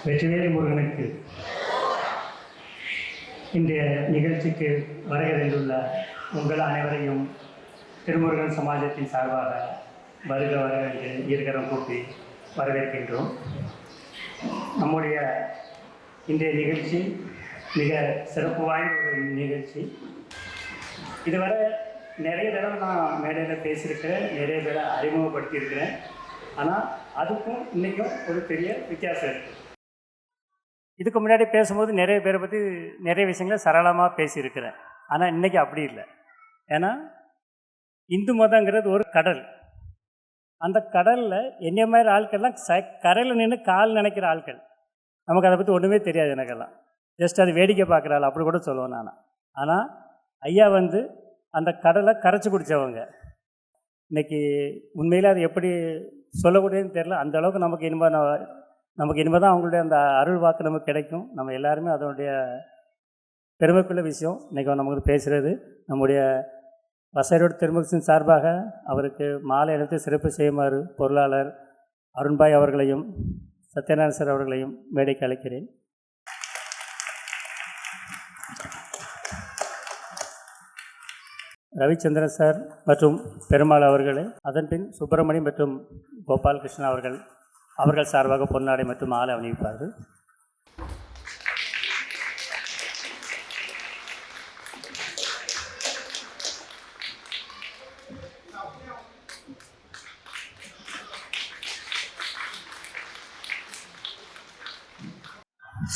வெற்றிவேல் முருகனுக்கு இன்றைய நிகழ்ச்சிக்கு வருகிறந்துள்ள உங்கள் அனைவரையும் திருமுருகன் சமாஜத்தின் சார்பாக வருக வருக என்று இருகரம் கூப்பி வரவேற்கின்றோம். நம்முடைய இன்றைய நிகழ்ச்சி மிக சிறப்பு வாய்ந்த ஒரு நிகழ்ச்சி. இதுவரை நிறைய தடவை நான் மேடையில் பேசியிருக்கிறேன், நிறைய பேரை அறிமுகப்படுத்தியிருக்கிறேன். ஆனால் அதுக்கும் இன்றைக்கும் ஒரு பெரிய வித்தியாசம் இருக்குது. இதுக்கு முன்னாடி பேசும்போது நிறைய பேரை பற்றி நிறைய விஷயங்களை சரளமாக பேசியிருக்கிறேன். ஆனால் இன்றைக்கி அப்படி இல்லை. ஏன்னா இந்து மதங்கிறது ஒரு கடல். அந்த கடலில் என்னைய மாதிரி ஆட்கள்லாம் கரையில் நின்று கால் நினைக்கிற ஆட்கள். நமக்கு அதை பற்றி ஒன்றுமே தெரியாது. எனக்கெல்லாம் ஜஸ்ட் அது வேடிக்கை பார்க்குற ஆள் அப்படி கூட சொல்லுவேன் நான். ஆனால் ஐயா அந்த கடலை கரைச்சி குடித்தவங்க. இன்றைக்கி உண்மையில் அது எப்படி சொல்லக்கூடியதுன்னு தெரில. அந்தளவுக்கு நமக்கு இனிமேல் தான் அவங்களுடைய அந்த அருள் வாக்கு நமக்கு கிடைக்கும். நம்ம எல்லாருமே அதனுடைய பெருமைக்குள்ள விஷயம் இன்றைக்கி நமக்கு பேசுகிறது. நம்முடைய வசைரோடு திருமுகத்தின் சார்பாக அவருக்கு மாலை அணிவித்து சிறப்பு செய்யுமாறு பொருளாளர் அருண்பாய் அவர்களையும் சத்யநாராயண சார் அவர்களையும் மேடைக்கு அழைக்கிறேன். ரவிச்சந்திரன் சார் மற்றும் பெருமாள் அவர்களே, அதன்பின் சுப்பிரமணி மற்றும் கோபாலகிருஷ்ணன் அவர்கள் சார்பாக பொன்னாடை மற்றும் மாலை அணிவிப்பார்கள்.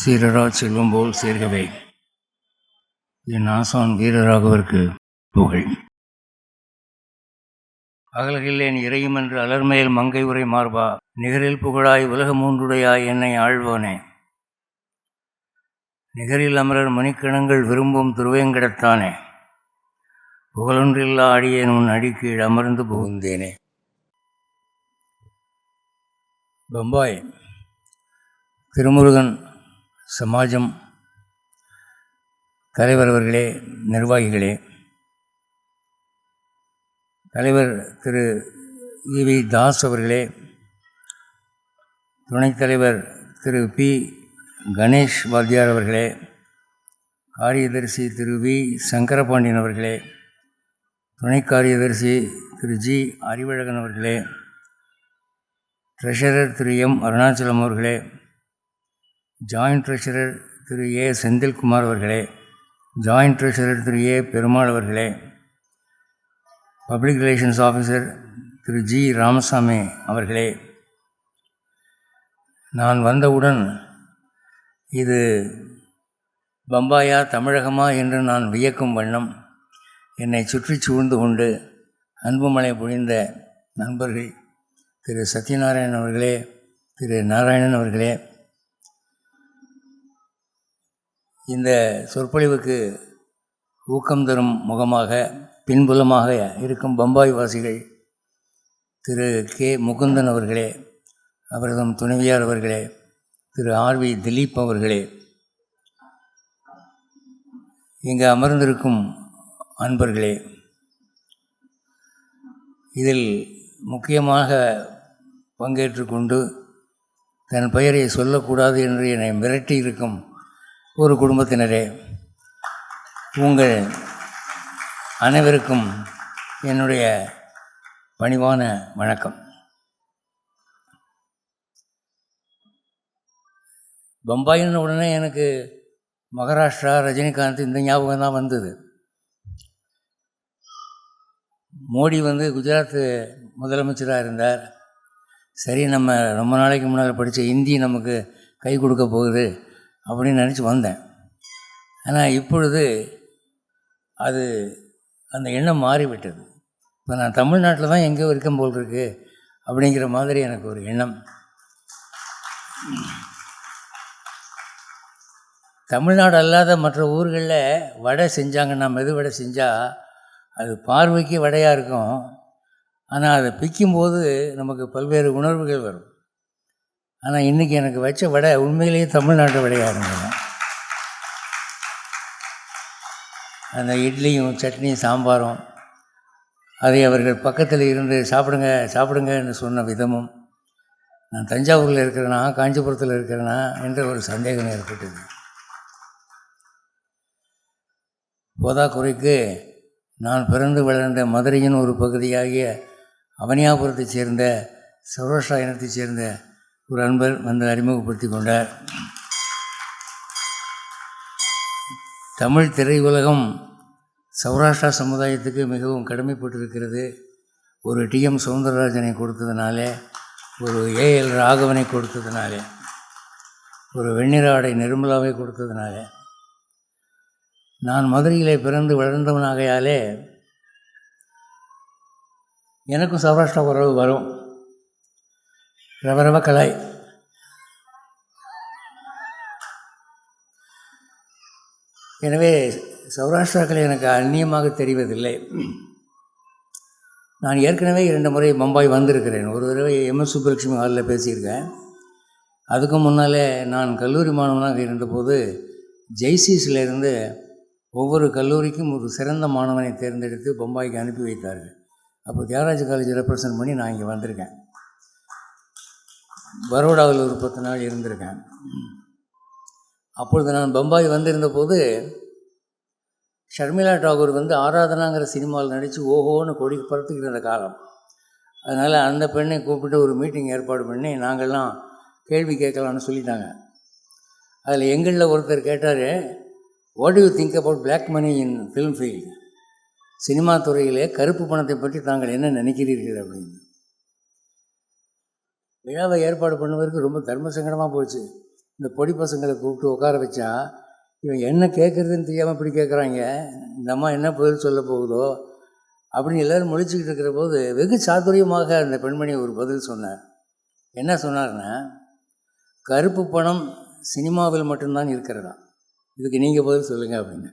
சீரரா செல்வம் போல் சேர்கவே என் ஆசான் வீரராகவருக்கு புகழ். அகலகில்லேன் இறையும் என்று அலர்மேல் மங்கை உரை மார்பா, நிகரில் புகழாய் உலக மூன்றுடையாய் என்னை ஆழ்வோனே, நிகரில் அமரர் மணிக்கணங்கள் விரும்பும் திருவேங்கடத்தானே, புகழொன்றில்லா அடியேன் உன் அடிக்கீழ் அமர்ந்து புகுந்தேனே. பம்பாய் திருமுருகன் சமாஜம் தலைவர் அவர்களே, நிர்வாகிகளே, தலைவர் திரு வி தாஸ் அவர்களே, துணைத் தலைவர் திரு பி கணேஷ் வாத்தியார் அவர்களே, காரியதர்சி திரு வி சங்கரபாண்டியன் அவர்களே, துணை காரியதர்சி திரு ஜி அறிவழகன் அவர்களே, ட்ரெஷரர் திரு எம் அருணாச்சலம் அவர்களே, ஜாயிண்ட் ட்ரெஷரர் திரு ஏ செந்தில்குமார் அவர்களே, ஜாயிண்ட் ட்ரெஷரர் திரு ஏ பெருமாள் அவர்களே, பப்ளிக் ரிலேஷன்ஸ் ஆஃபீஸர் திரு ஜி ராமசாமி அவர்களே, நான் வந்தவுடன் இது பம்பாயா தமிழகமா என்று நான் வியக்கும் வண்ணம் என்னை சுற்றி சூழ்ந்து கொண்டு அன்புமழை பொழிந்த நண்பர்கள் திரு சத்யநாராயணன் அவர்களே, திரு நாராயணன் அவர்களே, இந்த சொற்பொழிவுக்கு ஊக்கம் தரும் முகமாக பின்புலமாக இருக்கும் பம்பாய் வாசிகள் திரு கே முகுந்தன் அவர்களே, அவரதும் துணைவியார் அவர்களே, திரு ஆர்வி திலீப் அவர்களே, இங்கு அமர்ந்திருக்கும் அன்பர்களே, இதில் முக்கியமாக பங்கேற்று கொண்டு தன் பெயரை சொல்லக்கூடாது என்று என்னை மிரட்டி இருக்கும் ஒரு குடும்பத்தினரே, உங்கள் அனைவருக்கும் என்னுடைய பணிவான வணக்கம். பம்பாயின்னு உடனே எனக்கு மகாராஷ்டிரா ரஜினிகாந்த் இந்த ஞாபகம் தான் வந்தது. மோடி குஜராத் முதலமைச்சராக இருந்தார். சரி, நம்ம ரொம்ப நாளைக்கு முன்னால் படித்த ஹிந்தி நமக்கு கை கொடுக்க போகுது அப்படின்னு நினச்சி வந்தேன். ஆனால் இப்பொழுது அது அந்த எண்ணம் மாறிவிட்டது. இப்போ நான் தமிழ்நாட்டில் தான் எங்கேயோ இருக்கும் போல் இருக்கு அப்படிங்கிற மாதிரி எனக்கு ஒரு எண்ணம். தமிழ்நாடு அல்லாத மற்ற ஊர்களில் வடை செஞ்சாங்கன்னா, மெது வடை செஞ்சால் அது பார்வைக்கு வடையாக இருக்கும். ஆனால் அதை பிக்கும்போது நமக்கு பல்வேறு உணர்வுகள் வரும். ஆனால் இன்றைக்கி எனக்கு வச்ச வடை உண்மையிலேயே தமிழ்நாட்டு வடையாக இருந்தது. அந்த இட்லியும் சட்னியும் சாம்பாரும் அதை அவர்கள் பக்கத்தில் இருந்து சாப்பிடுங்க சாப்பிடுங்கன்னு சொன்ன விதமும் நான் தஞ்சாவூரில் இருக்கிறேனா காஞ்சிபுரத்தில் இருக்கிறேனா என்ற ஒரு சந்தேகம் ஏற்பட்டது. போதாக்குறைக்கு நான் பிறந்து வளர்ந்த மதுரையின் ஒரு பகுதியாகிய அவனியாபுரத்தைச் சேர்ந்த சௌராஷ்டிரா இனத்தைச் சேர்ந்த ஒரு அன்பர் வந்து அறிமுகப்படுத்தி கொண்டார். தமிழ் திரையுலகம் சௌராஷ்டிரா சமுதாயத்துக்கு மிகவும் கடமைப்பட்டிருக்கிறது. ஒரு டி.எம். சௌந்தரராஜனை கொடுத்ததுனாலே, ஒரு ஏ.எல். ராகவனை கொடுத்ததுனாலே, ஒரு வெண்ணிறாடை நிர்மலாவை கொடுத்ததுனாலே, நான் மதுரையிலே பிறந்து வளர்ந்தவனாகையாலே எனக்கும் சௌராஷ்டிரா உறவு வரும். ரவரவ கலாய். எனவே சௌராஷ்டிராக்கள் எனக்கு அந்நியமாக தெரிவதில்லை. நான் ஏற்கனவே 2 முறை பம்பாய் வந்திருக்கிறேன். ஒரு தடவை எம்.எஸ். சுப்புலட்சுமி ஹாலில் பேசியிருக்கேன். அதுக்கு முன்னாலே நான் கல்லூரி மாணவனாக இருந்தபோது ஜெய்சிஸிலிருந்து ஒவ்வொரு கல்லூரிக்கும் ஒரு சிறந்த மாணவனை தேர்ந்தெடுத்து பம்பாய்க்கு அனுப்பி வைத்தார்கள். அப்போ தியாகராஜ காலேஜ் ரெப்ரசன்ட் பண்ணி நான் இங்கே வந்திருக்கேன். பரோடாவில் ஒரு 10 நாள் இருந்திருக்கேன். அப்பொழுது நான் பம்பாய் வந்திருந்த போது ஷர்மிளா டாகூர் வந்து ஆராதனாங்கிற சினிமாவில் நடித்து ஓஹோன்னு கொடி பறத்துக்கிட்டு இருந்த காலம். அதனால் அந்த பெண்ணை கூப்பிட்டு ஒரு மீட்டிங் ஏற்பாடு பண்ணி நாங்கள்லாம் கேள்வி கேட்கலான்னு சொல்லிட்டாங்க. அதில் எங்களில் ஒருத்தர் கேட்டார், what do you think about black money in film field? Cinema துறையிலே கருப்பு பணத்தை பற்றி தாங்கள் என்ன நினைக்கிறீர்கள் அப்படின்னு. விழாவை ஏற்பாடு பண்ணுவதற்கு ரொம்ப தர்ம சங்கடமாக போச்சு. இந்த பொடி பசங்களை கூப்பிட்டு உட்கார வச்சா இவன் என்ன கேட்குறதுன்னு தெரியாமல் இப்படி கேட்குறாங்க, இந்த அம்மா என்ன பதில் சொல்ல போகுதோ அப்படின்னு எல்லோரும் முழிச்சுக்கிட்டு இருக்கிற போது வெகு சாதுரியமாக அந்த பெண்மணி ஒரு பதில் சொன்னார். என்ன சொன்னார்னா, கருப்பு பணம் சினிமாவில் மட்டும்தான் இருக்கிறதா, இதுக்கு நீங்கள் பதில் சொல்லுங்கள் அப்படின்னு.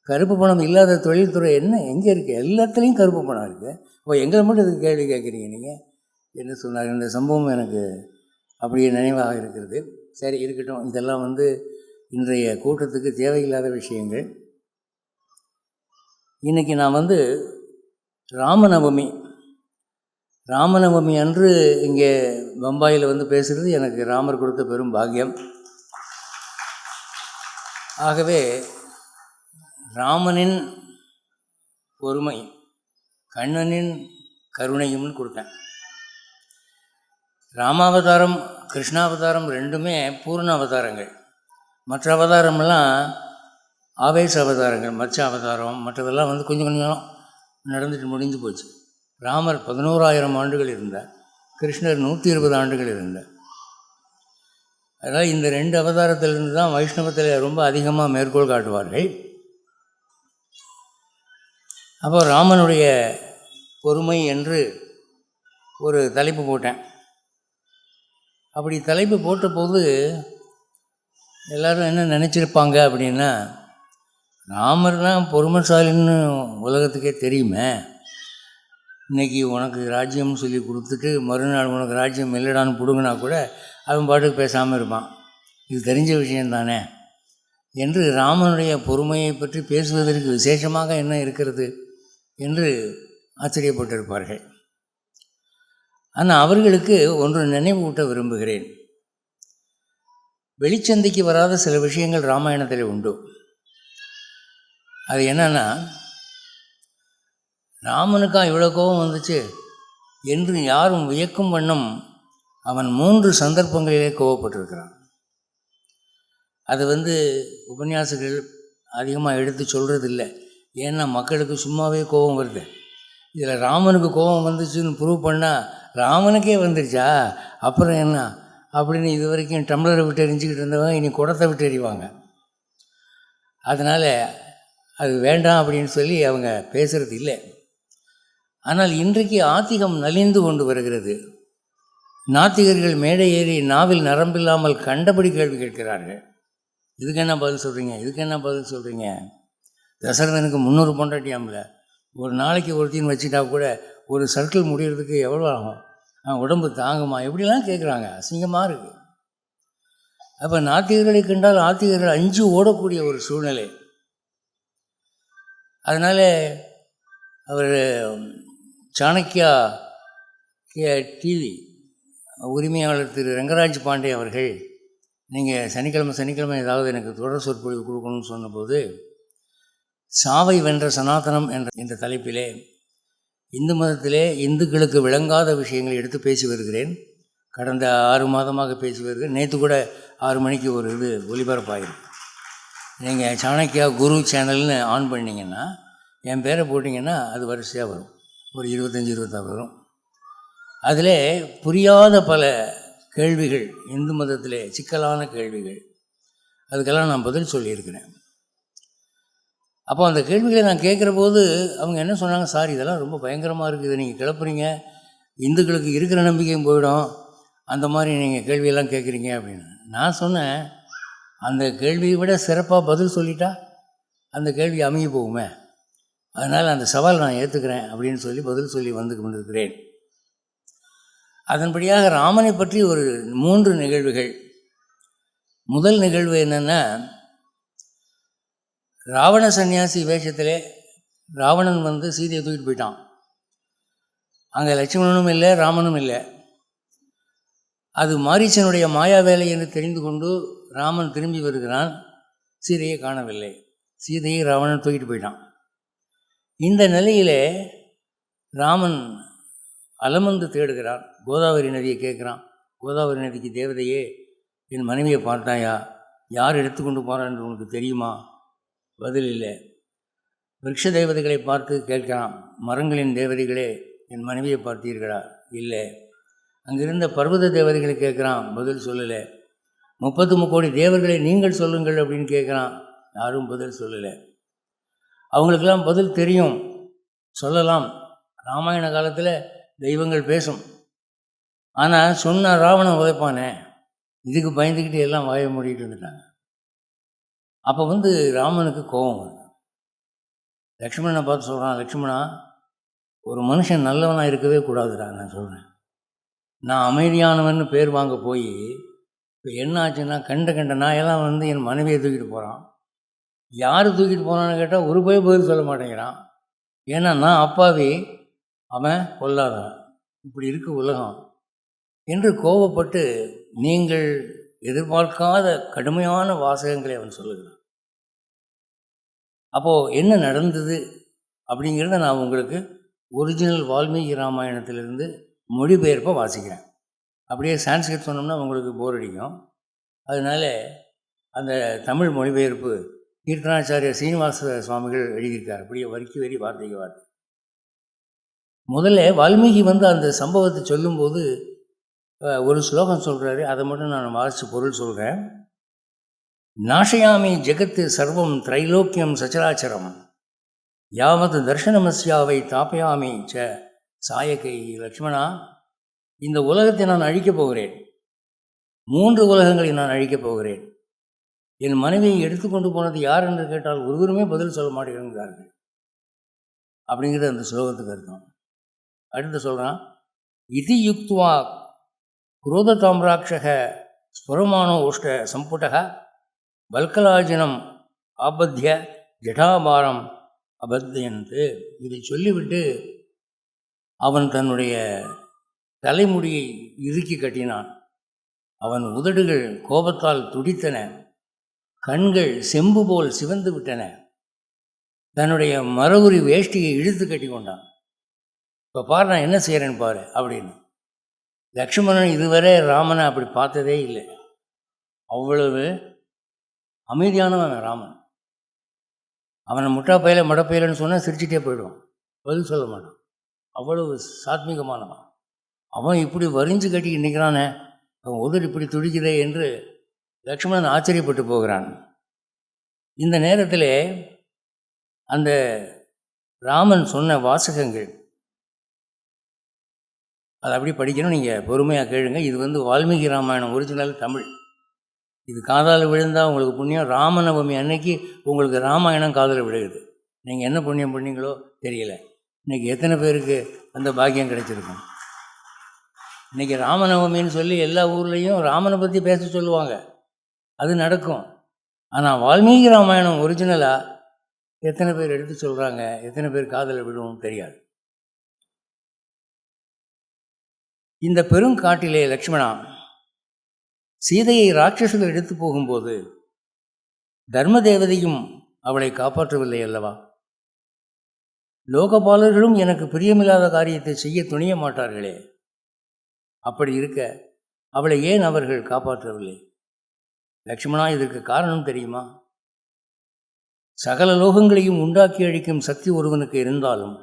கருப்பு பணம் இல்லாத தொழில்துறை என்ன எங்கே இருக்குது? எல்லாத்துலேயும் கருப்பு பணம் இருக்குது. இப்போ எங்களை மட்டும் இதுக்கு கேள்வி கேட்குறீங்க நீங்கள் என்ன சொன்னார். இந்த சம்பவம் எனக்கு அப்படியே நினைவாக இருக்கிறது. சரி இருக்கட்டும், இதெல்லாம் வந்து இன்றைய கூட்டத்துக்கு தேவையில்லாத விஷயங்கள். இன்றைக்கி நான் வந்து ராமநவமி அன்று இங்கே பம்பாயில் வந்து பேசுகிறது எனக்கு ராமர் கொடுத்த பெரும் பாக்கியம். ஆகவே ராமனின் பொறுமை, கண்ணனின் கருணையும்னு கொடுத்தேன். ராமாவதாரம் கிருஷ்ணாவதாரம் ரெண்டுமே பூர்ண அவதாரங்கள். மற்ற அவதாரமெல்லாம் ஆவேச அவதாரங்கள். மச்ச அவதாரம் மற்றதெல்லாம் வந்து கொஞ்சம் கொஞ்சம் நடந்துட்டு முடிஞ்சு போச்சு. ராமர் 11,000 ஆண்டுகள் இருந்தார், கிருஷ்ணர் 120 ஆண்டுகள் இருந்தார். அதனால் இந்த 2 அவதாரத்திலிருந்து தான் வைஷ்ணவத்தில் ரொம்ப அதிகமாக மேற்கோள் காட்டுவார்கள். அப்போ ராமனுடைய பொறுமை என்று ஒரு தலைப்பு போட்டேன். அப்படி தலைப்பு போட்ட போது எல்லோரும் என்ன நினச்சிருப்பாங்க அப்படின்னா, ராமர் தான் பொறுமைசாலின்னு உலகத்துக்கே தெரியுமே, இன்றைக்கி உனக்கு ராஜ்யம்னு சொல்லி கொடுத்துட்டு மறுநாள் உனக்கு ராஜ்யம் இல்லைடான்னு பிடுங்கினா கூட அவன் பாட்டுக்கு பேசாமல் இருப்பான், இது தெரிஞ்ச விஷயந்தானே என்று ராமனுடைய பொறுமையை பற்றி பேசுவதற்கு விசேஷமாக என்ன இருக்கிறது என்று ஆச்சரியப்பட்டிருப்பார்கள். ஆனால் அவர்களுக்கு ஒன்று நினைவூட்ட விரும்புகிறேன். வெளிச்சந்தைக்கு வராத சில விஷயங்கள் ராமாயணத்தில் உண்டு. அது என்னன்னா, ராமனுக்கா இவ்வளோ கோபம் வந்துச்சு என்று யாரும் வியக்கும் வண்ணம் அவன் 3 சந்தர்ப்பங்களிலே கோபப்பட்டிருக்கிறான். அது வந்து உபன்யாசங்கள் அதிகமாக எடுத்து சொல்கிறதில்லை. ஏன்னா மக்களுக்கு சும்மாவே கோபம் வருது. இதில் ராமனுக்கு கோபம் வந்துச்சுன்னு ப்ரூவ் பண்ணால் ராமனுக்கே வந்துருச்சா அப்புறம் என்ன அப்படின்னு இது வரைக்கும் டம்ளரை விட்டு எரிஞ்சிக்கிட்டு இருந்தவங்க இனி குடத்தை விட்டு எறிவாங்க. அதனால் அது வேண்டாம் அப்படின்னு சொல்லி அவங்க பேசுகிறது இல்லை. ஆனால் இன்றைக்கு ஆத்திகம் நலிந்து கொண்டு வருகிறது. நாத்திகர்கள் மேடை ஏறி நாவில் நரம்பில்லாமல் கண்டபடி கேள்வி கேட்கிறார்கள். இதுக்கு என்ன பதில் சொல்கிறீங்க, இதுக்கு என்ன பதில் சொல்கிறீங்க? தசரதனுக்கு 300 பொண்டாட்டியாம்ல, ஒரு நாளைக்கு ஒருத்தின்னு வச்சுட்டா கூட ஒரு சர்க்கிள் முடிகிறதுக்கு எவ்வளோ ஆகும், உடம்பு தாங்குமா, எப்படிலாம் கேட்குறாங்க. அசிங்கமாக இருக்குது. அப்போ நாத்திகர்களை கண்டால் ஆத்திகர்கள் அஞ்சு ஓடக்கூடிய ஒரு சூழ்நிலை. அதனால் அவர் சாணக்கியா டிவி உரிமையாளர் திரு ரங்கராஜ் பாண்டே அவர்கள், நீங்கள் சனிக்கிழமை ஏதாவது எனக்கு தொடர் சொற்பொழிவு கொடுக்கணும்னு சொன்னபோது, சாவை வென்ற சனாதனம் என்ற தலைப்பிலே இந்து மதத்திலே இந்துக்களுக்கு விளங்காத விஷயங்களை எடுத்து பேசி வருகிறேன். கடந்த 6 மாதமாக பேசி வருகிறேன். நேற்று கூட 6 மணிக்கு ஒரு இது ஒலிபரப்பாயிருக்கு. நீங்கள் சாணக்கியா குரு சேனல்னு ஆன் பண்ணிங்கன்னா, என் பேரை போட்டிங்கன்னா அது வரிசையாக வரும். ஒரு 25-26 வரும். அதில் புரியாத பல கேள்விகள், இந்து மதத்திலே சிக்கலான கேள்விகள், அதுக்கெல்லாம் நான் பதில் சொல்லியிருக்கிறேன். அப்போ அந்த கேள்விகளை நான் கேட்குற போது அவங்க என்ன சொன்னாங்க, சார் இதெல்லாம் ரொம்ப பயங்கரமாக இருக்குது, இதை நீங்கள் கிளப்புறீங்க, இந்துக்களுக்கு இருக்கிற நம்பிக்கையும் போயிடும், அந்த மாதிரி நீங்கள் கேள்வியெல்லாம் கேட்குறீங்க அப்படின்னு. நான் சொன்னேன், அந்த கேள்வியை விட சிறப்பாக பதில் சொல்லிட்டா அந்த கேள்வி அமைய போகுமே, அதனால் அந்த சவால் நான் ஏற்றுக்கிறேன் அப்படின்னு சொல்லி பதில் சொல்லி வந்து கொண்டிருக்கிறேன். அதன்படியாக ராமனை பற்றி ஒரு 3 நிகழ்வுகள். முதல் நிகழ்வு என்னென்னா, ராவண சன்னியாசி வேஷத்திலே ராவணன் வந்து சீதையை தூக்கிட்டு போயிட்டான். அங்கே லட்சுமணனும் இல்லை, ராமனும் இல்லை. அது மாரீச்சனுடைய மாயா வேலை என்று தெரிந்து கொண்டு ராமன் திரும்பி வருகிறான். சீதையை காணவில்லை. சீதையை ராவணன் தூக்கிட்டு போயிட்டான். இந்த நிலையிலே ராமன் அலமந்து தேடுகிறான். கோதாவரி நதியை கேட்குறான். கோதாவரி நதிக்கு தேவதையே, என் மனைவியை பார்த்தாயா, யார் எடுத்துக்கொண்டு போகிறான்னு உனக்கு தெரியுமா? பதில் இல்லை. விருட்ச தேவதைகளை பார்த்து கேட்கிறான், மரங்களின் தேவதைகளே, என் மனைவியை பார்த்தீர்களா? இல்லை. அங்கிருந்த பர்வத தேவதைகளை கேட்குறான், பதில் சொல்லலை. 33 கோடி தேவர்களை நீங்கள் சொல்லுங்கள் அப்படின்னு கேட்குறான், யாரும் பதில் சொல்லலை. அவங்களுக்கெல்லாம் பதில் தெரியும், சொல்லலாம். ராமாயண காலத்தில் தெய்வங்கள் பேசும். ஆனால் சொன்ன ராவணன் உதைப்பானே, இதுக்கு பயந்துக்கிட்டு எல்லாம் வாயை மூடிட்டு இருந்துட்டாங்க. அப்போ வந்து ராமனுக்கு கோபம் வருது. லக்ஷ்மணனை பார்த்து சொல்கிறான், லக்ஷ்மணா, ஒரு மனுஷன் நல்லவனாக இருக்கவே கூடாதுடா. நான் சொல்கிறேன், நான் அமைதியானவன் பேர் வாங்க போய் இப்போ என்ன ஆச்சுன்னா, கண்ட நாயெல்லாம் வந்து என் மனைவியை தூக்கிட்டு போகிறான். யார் தூக்கிட்டு போனான்னு கேட்டால் ஒரு பதில் சொல்ல மாட்டேங்கிறான். ஏன்னா நான் அப்பாவி, அவன் கொல்லாதவன், இப்படி இருக்கு உலகம் என்று கோபப்பட்டு நீங்கள் எதிர்பார்க்காத கடுமையான வாசகங்களை அவன் சொல்லுகிறான். அப்போது என்ன நடந்தது அப்படிங்கிறத நான் உங்களுக்கு ஒரிஜினல் வால்மீகி ராமாயணத்திலிருந்து மொழிபெயர்ப்பை வாசிக்கிறேன். அப்படியே சான்ஸ்கிரிட் சொன்னோம்னா உங்களுக்கு போர் அடிக்கும். அதனால் அந்த தமிழ் மொழிபெயர்ப்பு கீர்த்தனாச்சாரிய சீனிவாச சுவாமிகள் எழுதியிருக்கார். அப்படியே வரிக்கு வரி, வார்த்தைக்கு வார்த்தை. முதல்ல வால்மீகி வந்து அந்த சம்பவத்தை சொல்லும்போது ஒரு ஸ்லோகம் சொல்கிறாரு, அதை மட்டும் நான் வாசித்து பொருள் சொல்கிறேன். நாஷயாமி ஜெகத்து சர்வம் திரைலோக்கியம் சச்சராச்சரம் யாவது தர்ஷனமஸ்யாவை தாப்பயாமி ச சாயகை. லக்ஷ்மணா, இந்த உலகத்தை நான் அழிக்கப் போகிறேன். 3 உலகங்களை நான் அழிக்கப் போகிறேன். என் மனைவியை எடுத்துக்கொண்டு போனது யார் என்று கேட்டால் ஒருவருமே பதில் சொல்ல மாட்டேங்கிறார்கள். அப்படிங்கிறது அந்த ஸ்லோகத்துக்கு அர்த்தம். அடுத்து சொல்கிறான், இதி யுக்துவா குரோத தாம்ராட்சக ஸ்வரமானோ உஷ்ட சம்புட்டக வல்கலாஜனம் ஆபத்திய ஜடாபாரம் அபத்தியன்ட்டு. இதை சொல்லிவிட்டு அவன் தன்னுடைய தலைமுடியை இறுக்கி கட்டினான். அவன் உதடுகள் கோபத்தால் துடித்தன, கண்கள் செம்பு போல் சிவந்து விட்டன. தன்னுடைய மரவுரி வேஷ்டியை இழுத்து கட்டி கொண்டான். இப்போ பாரு, நான் என்ன செய்கிறேன்னு பாரு அப்படின்னு. லக்ஷ்மணன் இதுவரை ராமனை அப்படி பார்த்ததே இல்லை. அவ்வளவு அமைதியானவன் ராமன். அவனை முட்டா பையில மடப்பையிலன்னு சொன்னால் சிரிச்சிட்டே போயிடுவான், பதில் சொல்ல மாட்டான். அவ்வளவு சாத்மீகமானவன். அவன் இப்படி வரிஞ்சு கட்டிக்கிட்டு நிற்கிறானே, அவன் உதடு இப்படி துடிக்குதே என்று லக்ஷ்மணன் ஆச்சரியப்பட்டு போகிறான். இந்த நேரத்தில் அந்த ராமன் சொன்ன வாசகங்கள் அதை அப்படி படிக்கணும். நீங்கள் பொறுமையாக கேளுங்க. இது வந்து வால்மீகி ராமாயணம் ஒரிஜினல் தமிழ். இது காதால் விழுந்தால் உங்களுக்கு புண்ணியம். ராமநவமி அன்னைக்கு உங்களுக்கு ராமாயணம் காதில் விழுகுது. நீங்கள் என்ன புண்ணியம் பண்ணீங்களோ தெரியல. இன்றைக்கி எத்தனை பேருக்கு அந்த பாக்கியம் கிடைச்சிருக்கும். இன்றைக்கி ராமநவமின்னு சொல்லி எல்லா ஊர்லேயும் ராமனை பற்றி பேச சொல்லுவாங்க, அது நடக்கும். ஆனால் வால்மீகி ராமாயணம் ஒரிஜினலாக எத்தனை பேர் எடுத்து சொல்கிறாங்க, எத்தனை பேர் காதில் விழுவும் தெரியாது. இந்த பெருங்காட்டிலே லக்ஷ்மணா, சீதையை ராட்சசர்கள் எடுத்து போகும்போது தர்ம தேவதையும் அவளை காப்பாற்றவில்லை அல்லவா? லோகபாலர்களும் எனக்கு பிரியமில்லாத காரியத்தை செய்ய துணிய மாட்டார்களே. அப்படி இருக்க அவளை ஏன் அவர்கள் காப்பாற்றவில்லை? லக்ஷ்மணா, இதற்கு காரணம் தெரியுமா? சகல லோகங்களையும் உண்டாக்கி அழிக்கும் சக்தி ஒருவனுக்கு இருந்தாலும்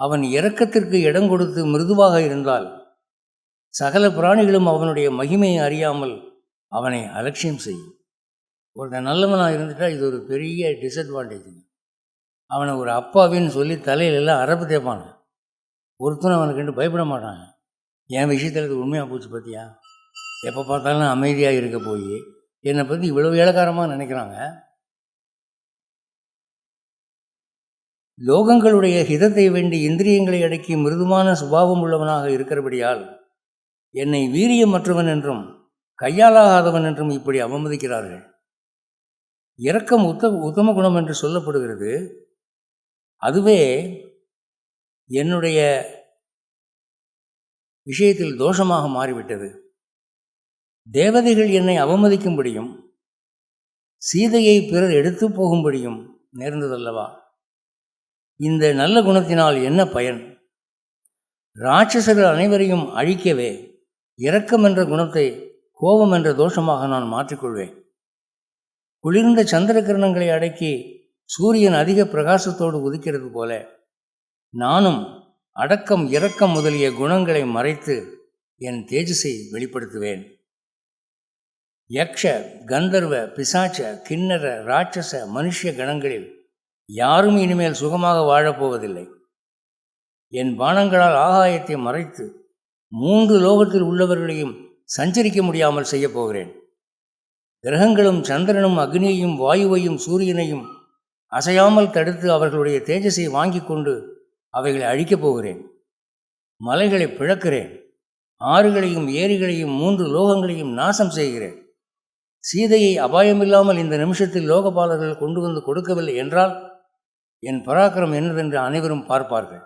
அவன் இரக்கத்திற்கு இடம் கொடுத்து மிருதுவாக இருந்தால் சகல பிராணிகளும் அவனுடைய மகிமையை அறியாமல் அவனை அலட்சியம் செய்யும். ஒருத்தன் நல்லவனாக இருந்துட்டால் இது ஒரு பெரிய டிஸ்அட்வான்டேஜ். அவனை ஒரு அப்பாவின்னு சொல்லி தலையிலெல்லாம் அரப்பு தேய்ப்பாங்க. ஒருத்தனும் அவனுக்கு கண்டு பயப்பட மாட்டாங்க. என் விஷயத்தில் இது உண்மையாக போச்சு பார்த்தியா? எப்போ பார்த்தாலும் அமைதியாக இருக்க போய் என்னை பற்றி இவ்வளவு இளக்காரமாக நினைக்கிறாங்க. லோகங்களுடைய ஹிதத்தை வேண்டி இந்திரியங்களை அடக்கி மிருதுமான சுபாவம் உள்ளவனாக இருக்கிறபடியால் என்னை வீரியமற்றவன் என்றும் கையாலாகாதவன் என்றும் இப்படி அவமதிக்கிறார்கள். இரக்கம் உத்தம குணம் என்று சொல்லப்படுகிறது. அதுவே என்னுடைய விஷயத்தில் தோஷமாக மாறிவிட்டது. தேவதைகள் என்னை அவமதிக்கும்படியும் சீதையை பிறர் எடுத்து போகும்படியும் நேர்ந்ததல்லவா? இந்த நல்ல குணத்தினால் என்ன பயன்? இராட்சசர்கள் அனைவரையும் அழிக்கவே இரக்கம் என்ற குணத்தை கோபம் என்ற தோஷமாக நான் மாற்றிக்கொள்வேன். குளிர்ந்த சந்திர கிரணங்களை அடக்கி சூரியன் அதிக பிரகாசத்தோடு உதிக்கிறது போல நானும் அடக்கம் இரக்கம் முதலிய குணங்களை மறைத்து என் தேஜஸை வெளிப்படுத்துவேன். யக்ஷ, கந்தர்வ, பிசாச்ச, கிண்ணற, இராட்சச, மனுஷ கணங்களில் யாரும் இனிமேல் சுகமாக வாழப்போவதில்லை. என் பானங்களால் ஆகாயத்தை மறைத்து 3 லோகத்தில் உள்ளவர்களையும் சஞ்சரிக்க முடியாமல் செய்ய போகிறேன். கிரகங்களும் சந்திரனும் அக்னியையும் வாயுவையும் சூரியனையும் அசையாமல் தடுத்து அவர்களுடைய தேஜஸை வாங்கி கொண்டு அவைகளை அழிக்கப் போகிறேன். மலைகளை பிளக்கிறேன். ஆறுகளையும் ஏரிகளையும் 3 லோகங்களையும் நாசம் செய்கிறேன். சீதையை அபாயமில்லாமல் இந்த நிமிஷத்தில் லோகபாலர்கள் கொண்டு வந்து கொடுக்கவில்லை என்றால் என் பராக்கிரம் என்னதென்று அனைவரும் பார்ப்பார்கள்.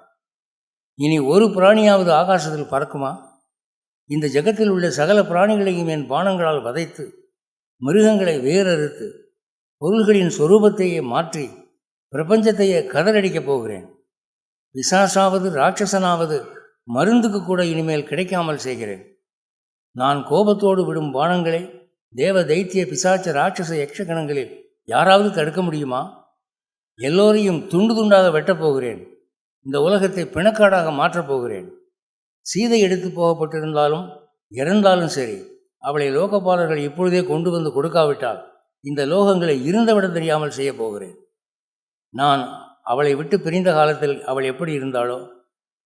இனி ஒரு பிராணியாவது ஆகாசத்தில் பறக்குமா? இந்த ஜகத்தில் உள்ள சகல பிராணிகளையும் என் பானங்களால் வதைத்து மிருகங்களை வேறறுத்து பொருள்களின் சொரூபத்தையே மாற்றி பிரபஞ்சத்தையே கதறடிக்கப் போகிறேன். பிசாசாவது இராட்சசனாவது மருந்துக்கு கூட இனிமேல் கிடைக்காமல் செய்கிறேன். நான் கோபத்தோடு விடும் பானங்களை தேவ தைத்திய பிசாச்ச இராட்சச யக்ஷகணங்களில் யாராவது தடுக்க முடியுமா? எல்லோரையும் துண்டு துண்டாக வெட்டப் போகிறேன். இந்த உலகத்தை பிணக்காடாக மாற்றப் போகிறேன். சீதை எடுத்து போகப்பட்டிருந்தாலும் இறந்தாலும் சரி, அவளை லோகபாலர்கள் இப்பொழுதே கொண்டு வந்து கொடுக்காவிட்டால் இந்த லோகங்களை இருந்தவிட தெரியாமல் செய்ய போகிறேன். நான் அவளை விட்டு பிரிந்த காலத்தில் அவள் எப்படி இருந்தாளோ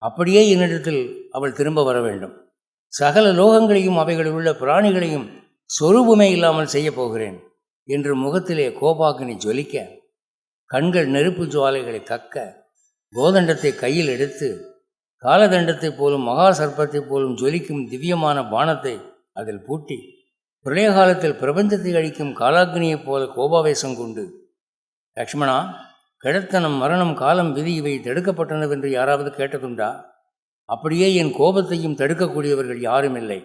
அப்படியே என்னிடத்தில் அவள் திரும்ப வர வேண்டும். சகல லோகங்களையும் அவைகளில் உள்ள பிராணிகளையும் சொரூபமே இல்லாமல் செய்ய போகிறேன் என்று முகத்திலே கோபாக்கினி ஜொலிக்க, கண்கள் நெருப்பு ஜுவாலைகளை கக்க, கோதண்டத்தை கையில் எடுத்து காலதண்டத்தைப் போலும் மகா சர்ப்பத்தைப் போலும் ஜொலிக்கும் திவ்யமான பானத்தை அதில் பூட்டி பிரளய காலத்தில் பிரபஞ்சத்தை அழிக்கும் காலாக்னியைப் போல கோபாவேசம் கொண்டு, லக்ஷ்மணா, கிழத்தனம், மரணம், காலம், விதி இவை தடுக்கப்பட்டனவென்று யாராவது கேட்டதுண்டா? அப்படியே என் கோபத்தையும் தடுக்கக்கூடியவர்கள் யாரும் இல்லை.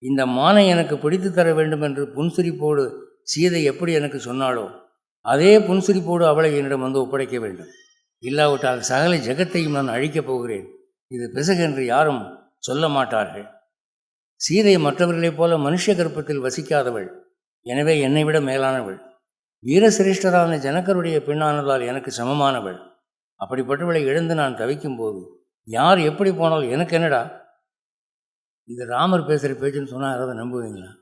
இந்த மானை எனக்கு பிடித்து தர வேண்டும் என்று புன்சிரிப்போடு சீதை எப்படி எனக்கு சொன்னாளோ அதே புன்சிரிப்போடு அவளை என்னிடம் வந்து ஒப்படைக்க வேண்டும். இல்லாவிட்டால் சகல ஜெகத்தையும் நான் அழிக்கப் போகிறேன். இது பிசகென்று யாரும் சொல்ல மாட்டார்கள். சீதை மற்றவர்களைப் போல மனுஷ கர்ப்பத்தில் வசிக்காதவள். எனவே என்னை விட மேலானவள். வீரசிரேஷ்டரான ஜனகருடைய பெண்ணானதால் எனக்கு சமமானவள். அப்படிப்பட்டவளை இழந்து நான் தவிக்கும்போது யார் எப்படி போனால் எனக்கு என்னடா? இது ராமர் பேசுகிற பேச்சுன்னு சொன்னால் யாராவது நம்புவீங்களா?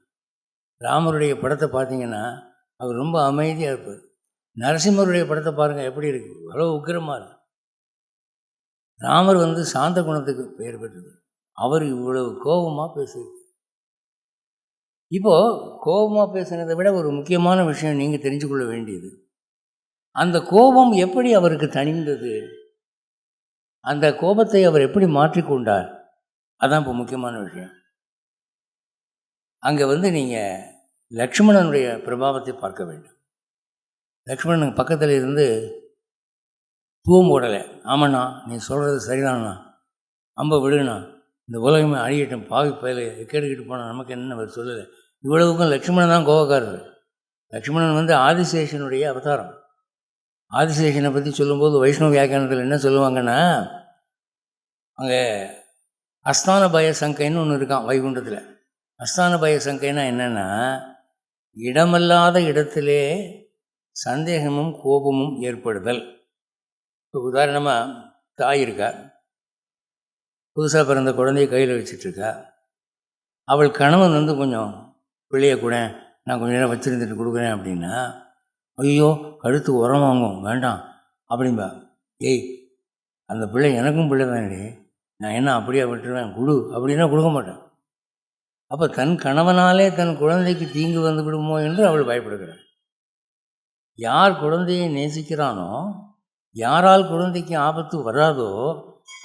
ராமருடைய படத்தை பார்த்தீங்கன்னா அவர் ரொம்ப அமைதியாக இருப்பார். நரசிம்மருடைய படத்தை பாருங்கள், எப்படி இருக்குது, அவ்வளோ உக்கிரமாக இருக்கு. ராமர் சாந்த குணத்துக்கு பெயர் பெற்றது. அவர் இவ்வளவு கோபமாக பேசுகிறது. இப்போது கோபமாக பேசுனதை விட ஒரு முக்கியமான விஷயம் நீங்கள் தெரிஞ்சு கொள்ள வேண்டியது, அந்த கோபம் எப்படி அவருக்கு தணிந்தது, அந்த கோபத்தை அவர் எப்படி மாற்றிக்கொண்டார், அதான் இப்போ முக்கியமான விஷயம். அங்கே நீங்கள் லக்ஷ்மணனுடைய பிரபாவத்தை பார்க்க வேண்டும். லக்ஷ்மணனுக்கு பக்கத்தில் இருந்து தூவம் போடலை. ஆமாண்ணா, நீ சொல்கிறது சரிதாண்ணா, அம்பை விடுண்ணா, இந்த உலகமே அழியட்டும், பாவி பயல கேட்டுக்கிட்டு போனால் நமக்கு என்ன அவர் சொல்லலை. இவ்வளவுக்கும் லக்ஷ்மணன் தான் கோபக்காரர். லக்ஷ்மணன் வந்து ஆதிசேஷனுடைய அவதாரம். ஆதிசேஷனை பற்றி சொல்லும்போது வைஷ்ணவ வியாக்கியானத்தில் என்ன சொல்லுவாங்கன்னா, அங்கே அஸ்தான பய சங்கைன்னு ஒன்று இருக்கான் வைகுண்டத்தில். அஸ்தான பய சங்கைன்னா என்னென்னா, இடமல்லாத இடத்திலே சந்தேகமும் கோபமும் ஏற்படுதல். இப்போ உதாரணமாக தாய் இருக்கா, புதுசாக பிறந்த குழந்தைய கையில் வச்சிட்ருக்கா. அவள் கணவன் வந்து கொஞ்சம் பிள்ளைய கூட நான் கொஞ்சம் நேரம் வச்சுருந்துட்டு கொடுக்குறேன் அப்படின்னா, ஐயோ கழுத்து உரம் வாங்கும் வேண்டாம் அப்படின்பா. ஏய் அந்த பிள்ளை எனக்கும் பிள்ளை தானே, நான் என்ன அப்படியே விட்டுருவேன், கொடு அப்படின்னா கொடுக்க மாட்டேன். அப்போ தன் கணவனாலே தன் குழந்தைக்கு தீங்கு வந்து விடுமோ என்று அவள் பயப்படுகிறாள். யார் குழந்தையை நேசிக்கிறானோ, யாரால் குழந்தைக்கு ஆபத்து வராதோ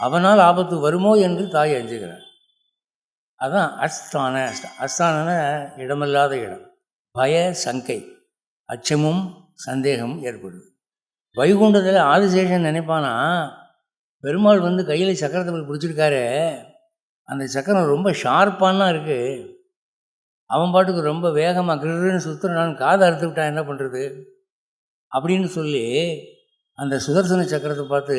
அவனால் ஆபத்து வருமோ என்று தாய் அஞ்சுகிறார். அதான் அஸ்தான. அஸ்தான இடமில்லாத இடம். பய சங்கை, அச்சமும் சந்தேகமும் ஏற்படுது. வைகுண்டத்தில் ஆதிசேஷன் நினைப்பானா, பெருமாள் வந்து கையில் சக்கரத்தை பிடிச்சிருக்காரு, அந்த சக்கரம் ரொம்ப ஷார்ப்பானா இருக்குது, அவன் பாட்டுக்கு ரொம்ப வேகமாக கிருன்னு சுற்றுறான்னு காதை அறுத்து விட்டான், என்ன பண்ணுறது அப்படின்னு சொல்லி அந்த சுதர்சன சக்கரத்தை பார்த்து,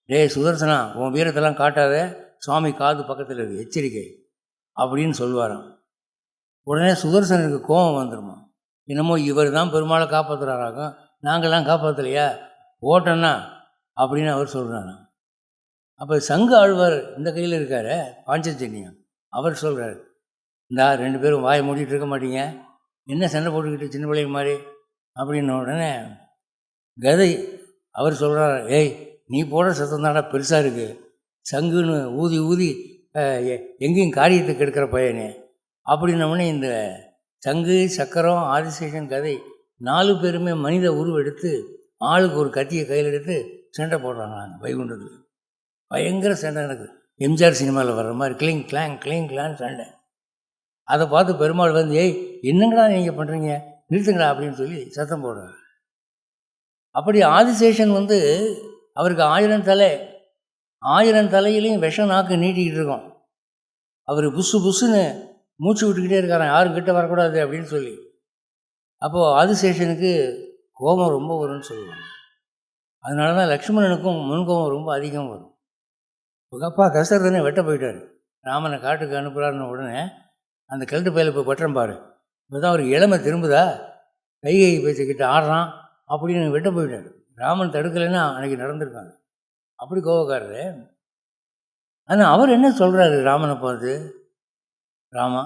டேய் சுதர்சனா உன் வீரத்தெல்லாம் காட்டாத, சுவாமி காது பக்கத்தில் இருக்குது, எச்சரிக்கை அப்படின்னு சொல்லுவாராம். உடனே சுதர்சனுக்கு கோபம் வந்துடுமா, என்னமோ இவர் தான் பெருமாளை காப்பாற்றுறாராகும், நாங்கள்லாம் காப்பாற்றலையா, ஓட்டன்னா அப்படின்னு அவர் சொல்கிறாராம். அப்போ சங்கு ஆழ்வார் இந்த கையில் இருக்கார், பாஞ்சஜன்யம், அவர் சொல்கிறார், இந்தா 2 பேரும் வாயை மூடிட்டு இருக்க மாட்டீங்க, என்ன சண்டை போட்டுக்கிட்டு சின்ன பிள்ளைங்க மாதிரி அப்படின்ன உடனே கதை அவர் சொல்கிறார், ஏய் நீ போடுற சத்தம் தானே பெருசாக இருக்குது, சங்குன்னு ஊதி ஊதி எங்கேயும் காரியத்துக்கு எடுக்கிற பையனே அப்படின்னோடனே இந்த சங்கு சக்கரம் ஆதிசேஷன் கதை 4 பேருமே மனித உருவெடுத்து ஆளுக்கு ஒரு கத்தியை கையில் எடுத்து சண்டை போடுறாங்க வைகுண்டத்தில். பயங்கர சண்டை நடக்குது, எம்ஜிஆர் சினிமாவில் வர்ற மாதிரி கிளிங் கிளாங் சண்டை. அதை பார்த்து பெருமாள் வந்து, ஏய் என்னங்கடா நீங்கள் பண்ணுறீங்க, நிறுத்துங்கடா அப்படின்னு சொல்லி சத்தம் போடுறாரு. அப்படி ஆதிசேஷன் வந்து அவருக்கு 1000 தலை, 1000 தலையிலையும் விஷ நாக்கு நீட்டிக்கிட்டு இருக்கோம். அவர் புஸ்ஸுன்னு மூச்சு விட்டுக்கிட்டே இருக்காரான், யாரும் கிட்ட வரக்கூடாது அப்படின்னு சொல்லி. அப்போது ஆதிசேஷனுக்கு கோபம் ரொம்ப வரும்னு சொல்லுவாங்க. அதனால தான் லக்ஷ்மணனுக்கும் முன்கோபம் ரொம்ப அதிகம் வரும். அப்பா தசரதனே வெட்ட போயிட்டார், ராமனை காட்டுக்கு அனுப்புகிறாருன்னு உடனே அந்த கழுத்து பயில போய் பற்றம் பாரு, இப்போ தான் அவருக்கு இளமை திரும்புதா, கைகை பேச்சுக்கிட்ட ஆடுறான் அப்படின்னு வெட்ட போயிட்டார். ராமன் தடுக்கலைன்னா அன்றைக்கி நடந்திருக்காங்க. அப்படி கோபக்காரரு. ஆனால் அவர் என்ன சொல்கிறாரு ராமனை பார்த்து, ராமா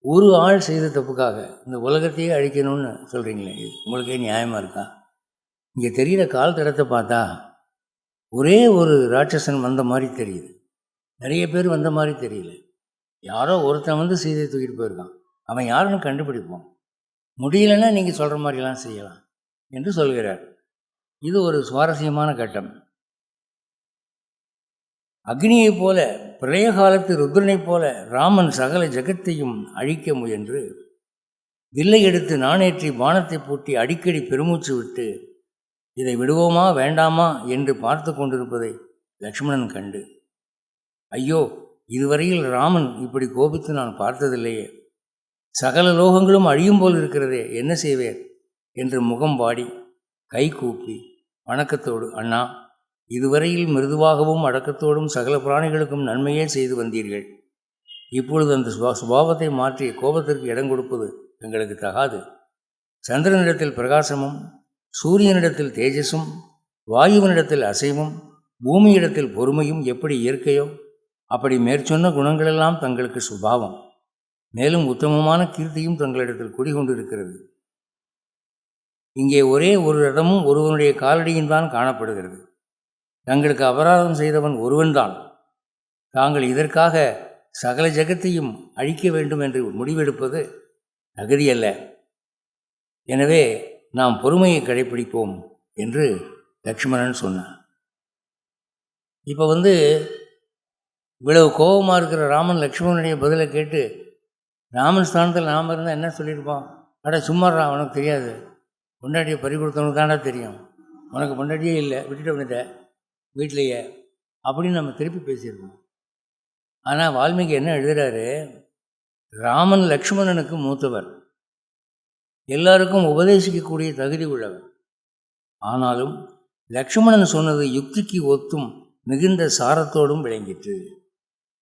ஒரு ஆள் செய்த தப்புக்காக இந்த உலகத்தையே அழிக்கணும்னு சொல்கிறீங்களே, உங்களுக்கே நியாயமாக இருக்கா? இங்கே தெரிகிற கால் தடத்தை பார்த்தா ஒரே ஒரு ராட்சசன் வந்த மாதிரி தெரியுது, நிறைய பேர் வந்த மாதிரி தெரியல. யாரோ ஒருத்தன் வந்து சீதையை தூக்கிட்டு போயிருக்கான், அவன் யாருன்னு கண்டுபிடிப்போம், முடியலைன்னா நீங்கள் சொல்கிற மாதிரிலாம் செய்யலாம் என்று சொல்கிறார். இது ஒரு சுவாரஸ்யமான கட்டம். அக்னியைப் போல, பிரளய காலத்து ருத்ரனைப் போல ராமன் சகல ஜகத்தையும் அழிக்க முயன்று வில்லை எடுத்து நாணேற்றி பானத்தை பூட்டி அடிக்கடி பெருமூச்சு விட்டு இதை விடுவோமா வேண்டாமா என்று பார்த்து கொண்டிருப்பதை லக்ஷ்மணன் கண்டு, ஐயோ இதுவரையில் ராமன் இப்படி கோபித்து நான் பார்த்ததில்லையே, சகல லோகங்களும் அழியும் போல் இருக்கிறதே, என்ன செய்வேன் என்று முகம் வாடி கை கூப்பி வணக்கத்தோடு, அண்ணா இதுவரையில் மிருதுவாகவும் அடக்கத்தோடும் சகல பிராணிகளுக்கும் நன்மையே செய்து வந்தீர்கள், இப்பொழுது அந்த சுபாவத்தை மாற்றி கோபத்திற்கு இடம் கொடுப்பது எங்களுக்கு தகாது. சந்திரனிடத்தில் பிரகாசமும், சூரியனிடத்தில் தேஜஸும், வாயுவனிடத்தில் அசைவும், பூமியிடத்தில் பொறுமையும் எப்படி இயற்கையோ அப்படி மேற்சொன்ன குணங்களெல்லாம் தங்களுக்கு சுபாவம். மேலும் உத்தமமான கீர்த்தியும் தங்களிடத்தில் குடிகொண்டிருக்கிறது. இங்கே ஒரே ஒரு ரதமும் ஒருவனுடைய காலடியும் தான் காணப்படுகிறது. தங்களுக்கு அபராதம் செய்தவன் ஒருவன்தான். தாங்கள் இதற்காக சகல ஜகத்தையும் அழிக்க வேண்டும் என்று முடிவெடுப்பது தகுதியல்ல. எனவே நாம் பொறுமையை கடைப்பிடிப்போம் என்று லக்ஷ்மணன் சொன்னான். இப்போ இவ்வளவு கோபமாக இருக்கிற ராமன் லக்ஷ்மணனுடைய பதிலை கேட்டு, ராமன் ஸ்தானத்தில் நாம் இருந்தால் என்ன சொல்லியிருப்போம், அட சும்மாறா உனக்கு தெரியாது, பொண்டாட்டியை பறி கொடுத்தவனுக்கு தாண்டா தெரியும், உனக்கு பொண்டாட்டியே இல்லை விட்டுட்டு வந்துட்ட வீட்டிலையே அப்படின்னு நம்ம திருப்பி பேசியிருக்கோம். ஆனால் வால்மீகி என்ன எழுதுகிறாரு, ராமன் லக்ஷ்மணனுக்கு மூத்தவர், எல்லாருக்கும் உபதேசிக்கக்கூடிய தகுதி உள்ளவர். ஆனாலும் லக்ஷ்மணன் சொன்னது யுக்திக்கு ஒத்தும் மிகுந்த சாரத்தோடும் விளங்கிற்று.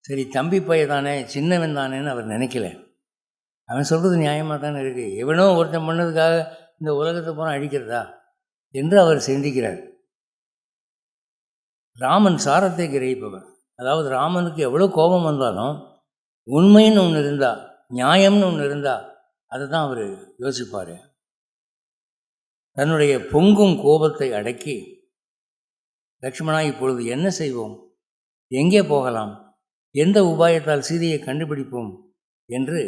சரி, தம்பி பையதானே, சின்னவன் தானேன்னு அவர் நினைக்கல. அவன் சொல்கிறது நியாயமாக தானே இருக்குது. எவனோ ஒருத்தன் பண்ணதுக்காக இந்த உலகத்தை பூரா அழிக்கிறதா என்று அவர் சிந்திக்கிறார். ராமன் சாரத்தை கிரகிப்பவர். அதாவது ராமனுக்கு எவ்வளோ கோபம் வந்தாலும் உண்மைன்னு ஒன்று இருந்தால், நியாயம்னு ஒன்று இருந்தால் அதை தான் அவர் யோசிப்பார். தன்னுடைய பொங்கும் கோபத்தை அடக்கி, லக்ஷ்மணா, இப்பொழுது என்ன செய்வோம், எங்கே போகலாம், எந்த உபாயத்தால் சீதையை கண்டுபிடிப்போம் என்று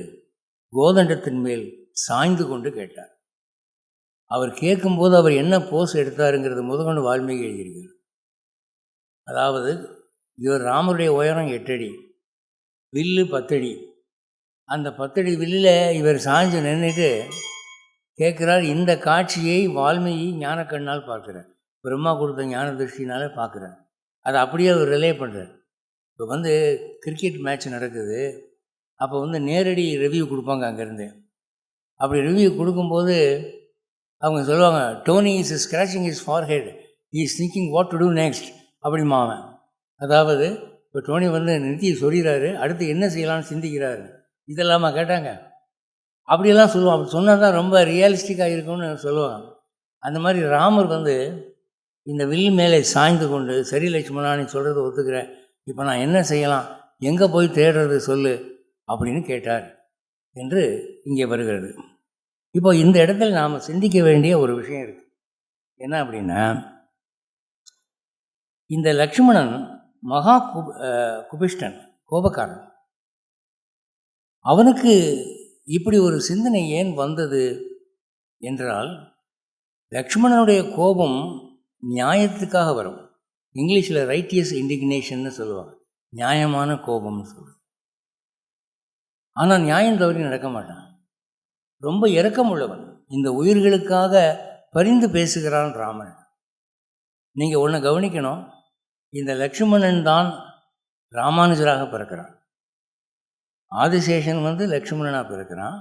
கோதண்டத்தின் மேல் சாய்ந்து கொண்டு கேட்டார். அவர் கேட்கும்போது அவர் என்ன போஸ் எடுத்தாருங்கிறது முதற்கொண்டு வால்மீகி எழுதியிருக்கார். அதாவது இவர் ராமருடைய உயரம் 8 அடி, வில்லு 10 அடி. அந்த 10 அடி வில்லில் இவர் சாய்ஞ்சு நின்றுட்டு கேட்குறார். இந்த காட்சியை வால்மீகி ஞானக்கண்ணால் பார்க்குறார், பிரம்மா கொடுத்த ஞான திருஷ்டினால் பார்க்குறார். அதை அப்படியே அவர் ரிலே பண்ணுறார். இப்போ கிரிக்கெட் மேட்ச் நடக்குது, அப்போ நேரடி ரிவ்யூ கொடுப்பாங்க அங்கேருந்து. அப்படி ரிவ்யூ கொடுக்கும்போது அவங்க சொல்லுவாங்க, Dhoni is scratching his forehead, he is thinking what to do next அப்படிமாவன். அதாவது இப்போ டோனி நிறுத்தி சொல்கிறாரு, அடுத்து என்ன செய்யலாம்னு சிந்திக்கிறாரு. இதெல்லாமா கேட்டாங்க? அப்படியெல்லாம் சொல்லுவான். அப்படி சொன்னால் தான் ரொம்ப ரியலிஸ்டிக்காக இருக்கும்னு சொல்லுவாங்க. அந்த மாதிரி ராமர் இந்த வில் மேலே சாய்ந்து கொண்டு, சரி லட்சுமணா, நீ சொல்கிறத ஒத்துக்கிறேன், இப்போ நான் என்ன செய்யலாம், எங்கே போய் தேடுறது சொல்லு அப்படின்னு கேட்டார் என்று இங்கே வருகிறது. இப்போ இந்த இடத்துல நாம் சிந்திக்க வேண்டிய ஒரு விஷயம் இருக்குது. என்ன அப்படின்னா, இந்த லக்ஷ்மணன் மகா குபிஷ்டன், கோபக்காரன். அவனுக்கு இப்படி ஒரு சிந்தனை ஏன் வந்தது என்றால், லக்ஷ்மணனுடைய கோபம் நியாயத்துக்காக வரும். இங்கிலீஷில் ரைட்டியஸ் இண்டிக்னேஷன்னு சொல்லுவாங்க, நியாயமான கோபம்னு சொல்லுவாங்க. ஆனால் நியாயம் தவறி நடக்க மாட்டான். ரொம்ப இரக்கம் உள்ளவன். இந்த உயிர்களுக்காக பரிந்து பேசுகிறான் ராமன். நீங்கள் ஒன்று கவனிக்கணும், இந்த லக்ஷ்மணன் தான் ராமானுஜராக பிறக்கிறான். ஆதிசேஷன் லக்ஷ்மணனாக பிறக்கிறான்.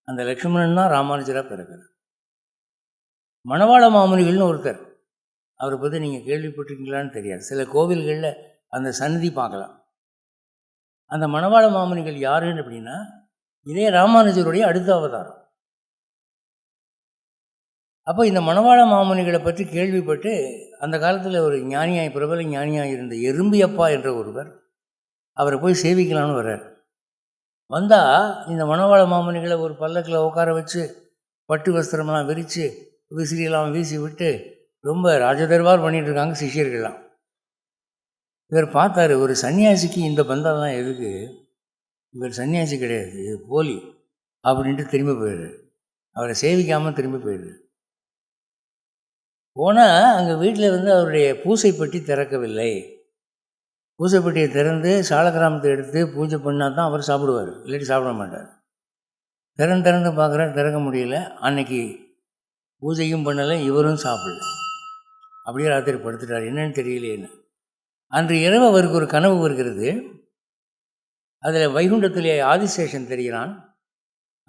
அந்த லக்ஷ்மணன் தான் ராமானுஜராக பிறக்கிறான். மணவாள மாமுனிகள்னு ஒருத்தர், அவரை பற்றி நீங்கள் கேள்விப்பட்டிருக்கீங்களான்னு தெரியாது. சில கோவில்களில் அந்த சந்நிதி பார்க்கலாம். அந்த மணவாள மாமுனிகள் யாருன்னு அப்படின்னா, இதே ராமானுஜருடைய அடுத்த அவதாரம். அப்போ இந்த மணவாள மாமுனிகளை பற்றி கேள்விப்பட்டு, அந்த காலத்தில் ஒரு ஞானியாய், பிரபல ஞானியாக இருந்த எறும்பியப்பா என்ற ஒருவர் அவரை போய் சேவிக்கலான்னு வர்றார். வந்தால் இந்த மணவாள மாமுனிகளை ஒரு பல்லக்கில் உட்கார வச்சு, பட்டு வஸ்திரமெல்லாம் விரித்து, விசிறியெல்லாம் வீசி விட்டு ரொம்ப ராஜதர்பார் பண்ணிகிட்டு இருக்காங்க சிஷ்யர்கள்லாம். இவர் பார்த்தாரு, ஒரு சன்னியாசிக்கு இந்த பந்தம்லாம் எதுக்கு, இவர் சன்னியாசி கிடையாது, இது போலி அப்படின்ட்டு திரும்பி போயிடுறாரு. அவரை சேவிக்காமல் திரும்பி போயிடுறாரு. போனால் அங்கே வீட்டில் அவருடைய பூசைப்பட்டி திறக்கவில்லை. பூசைப்பட்டியை திறந்து சாலக்கிராமத்தை எடுத்து பூஜை பண்ணால் தான் அவர் சாப்பிடுவார், இல்லாட்டி சாப்பிட மாட்டார். திறந்து பார்க்குறாரு, திறக்க முடியல. அன்னைக்கு பூஜையும் பண்ணலை, இவரும் சாப்பிடல. அப்படியே ராத்திரி படுத்துட்டார். என்னன்னு தெரியலேன்னு. அன்று இரவு அவருக்கு ஒரு கனவு வருகிறது. அதில் வைகுண்டத்திலே ஆதிசேஷன் தெரிகிறான்.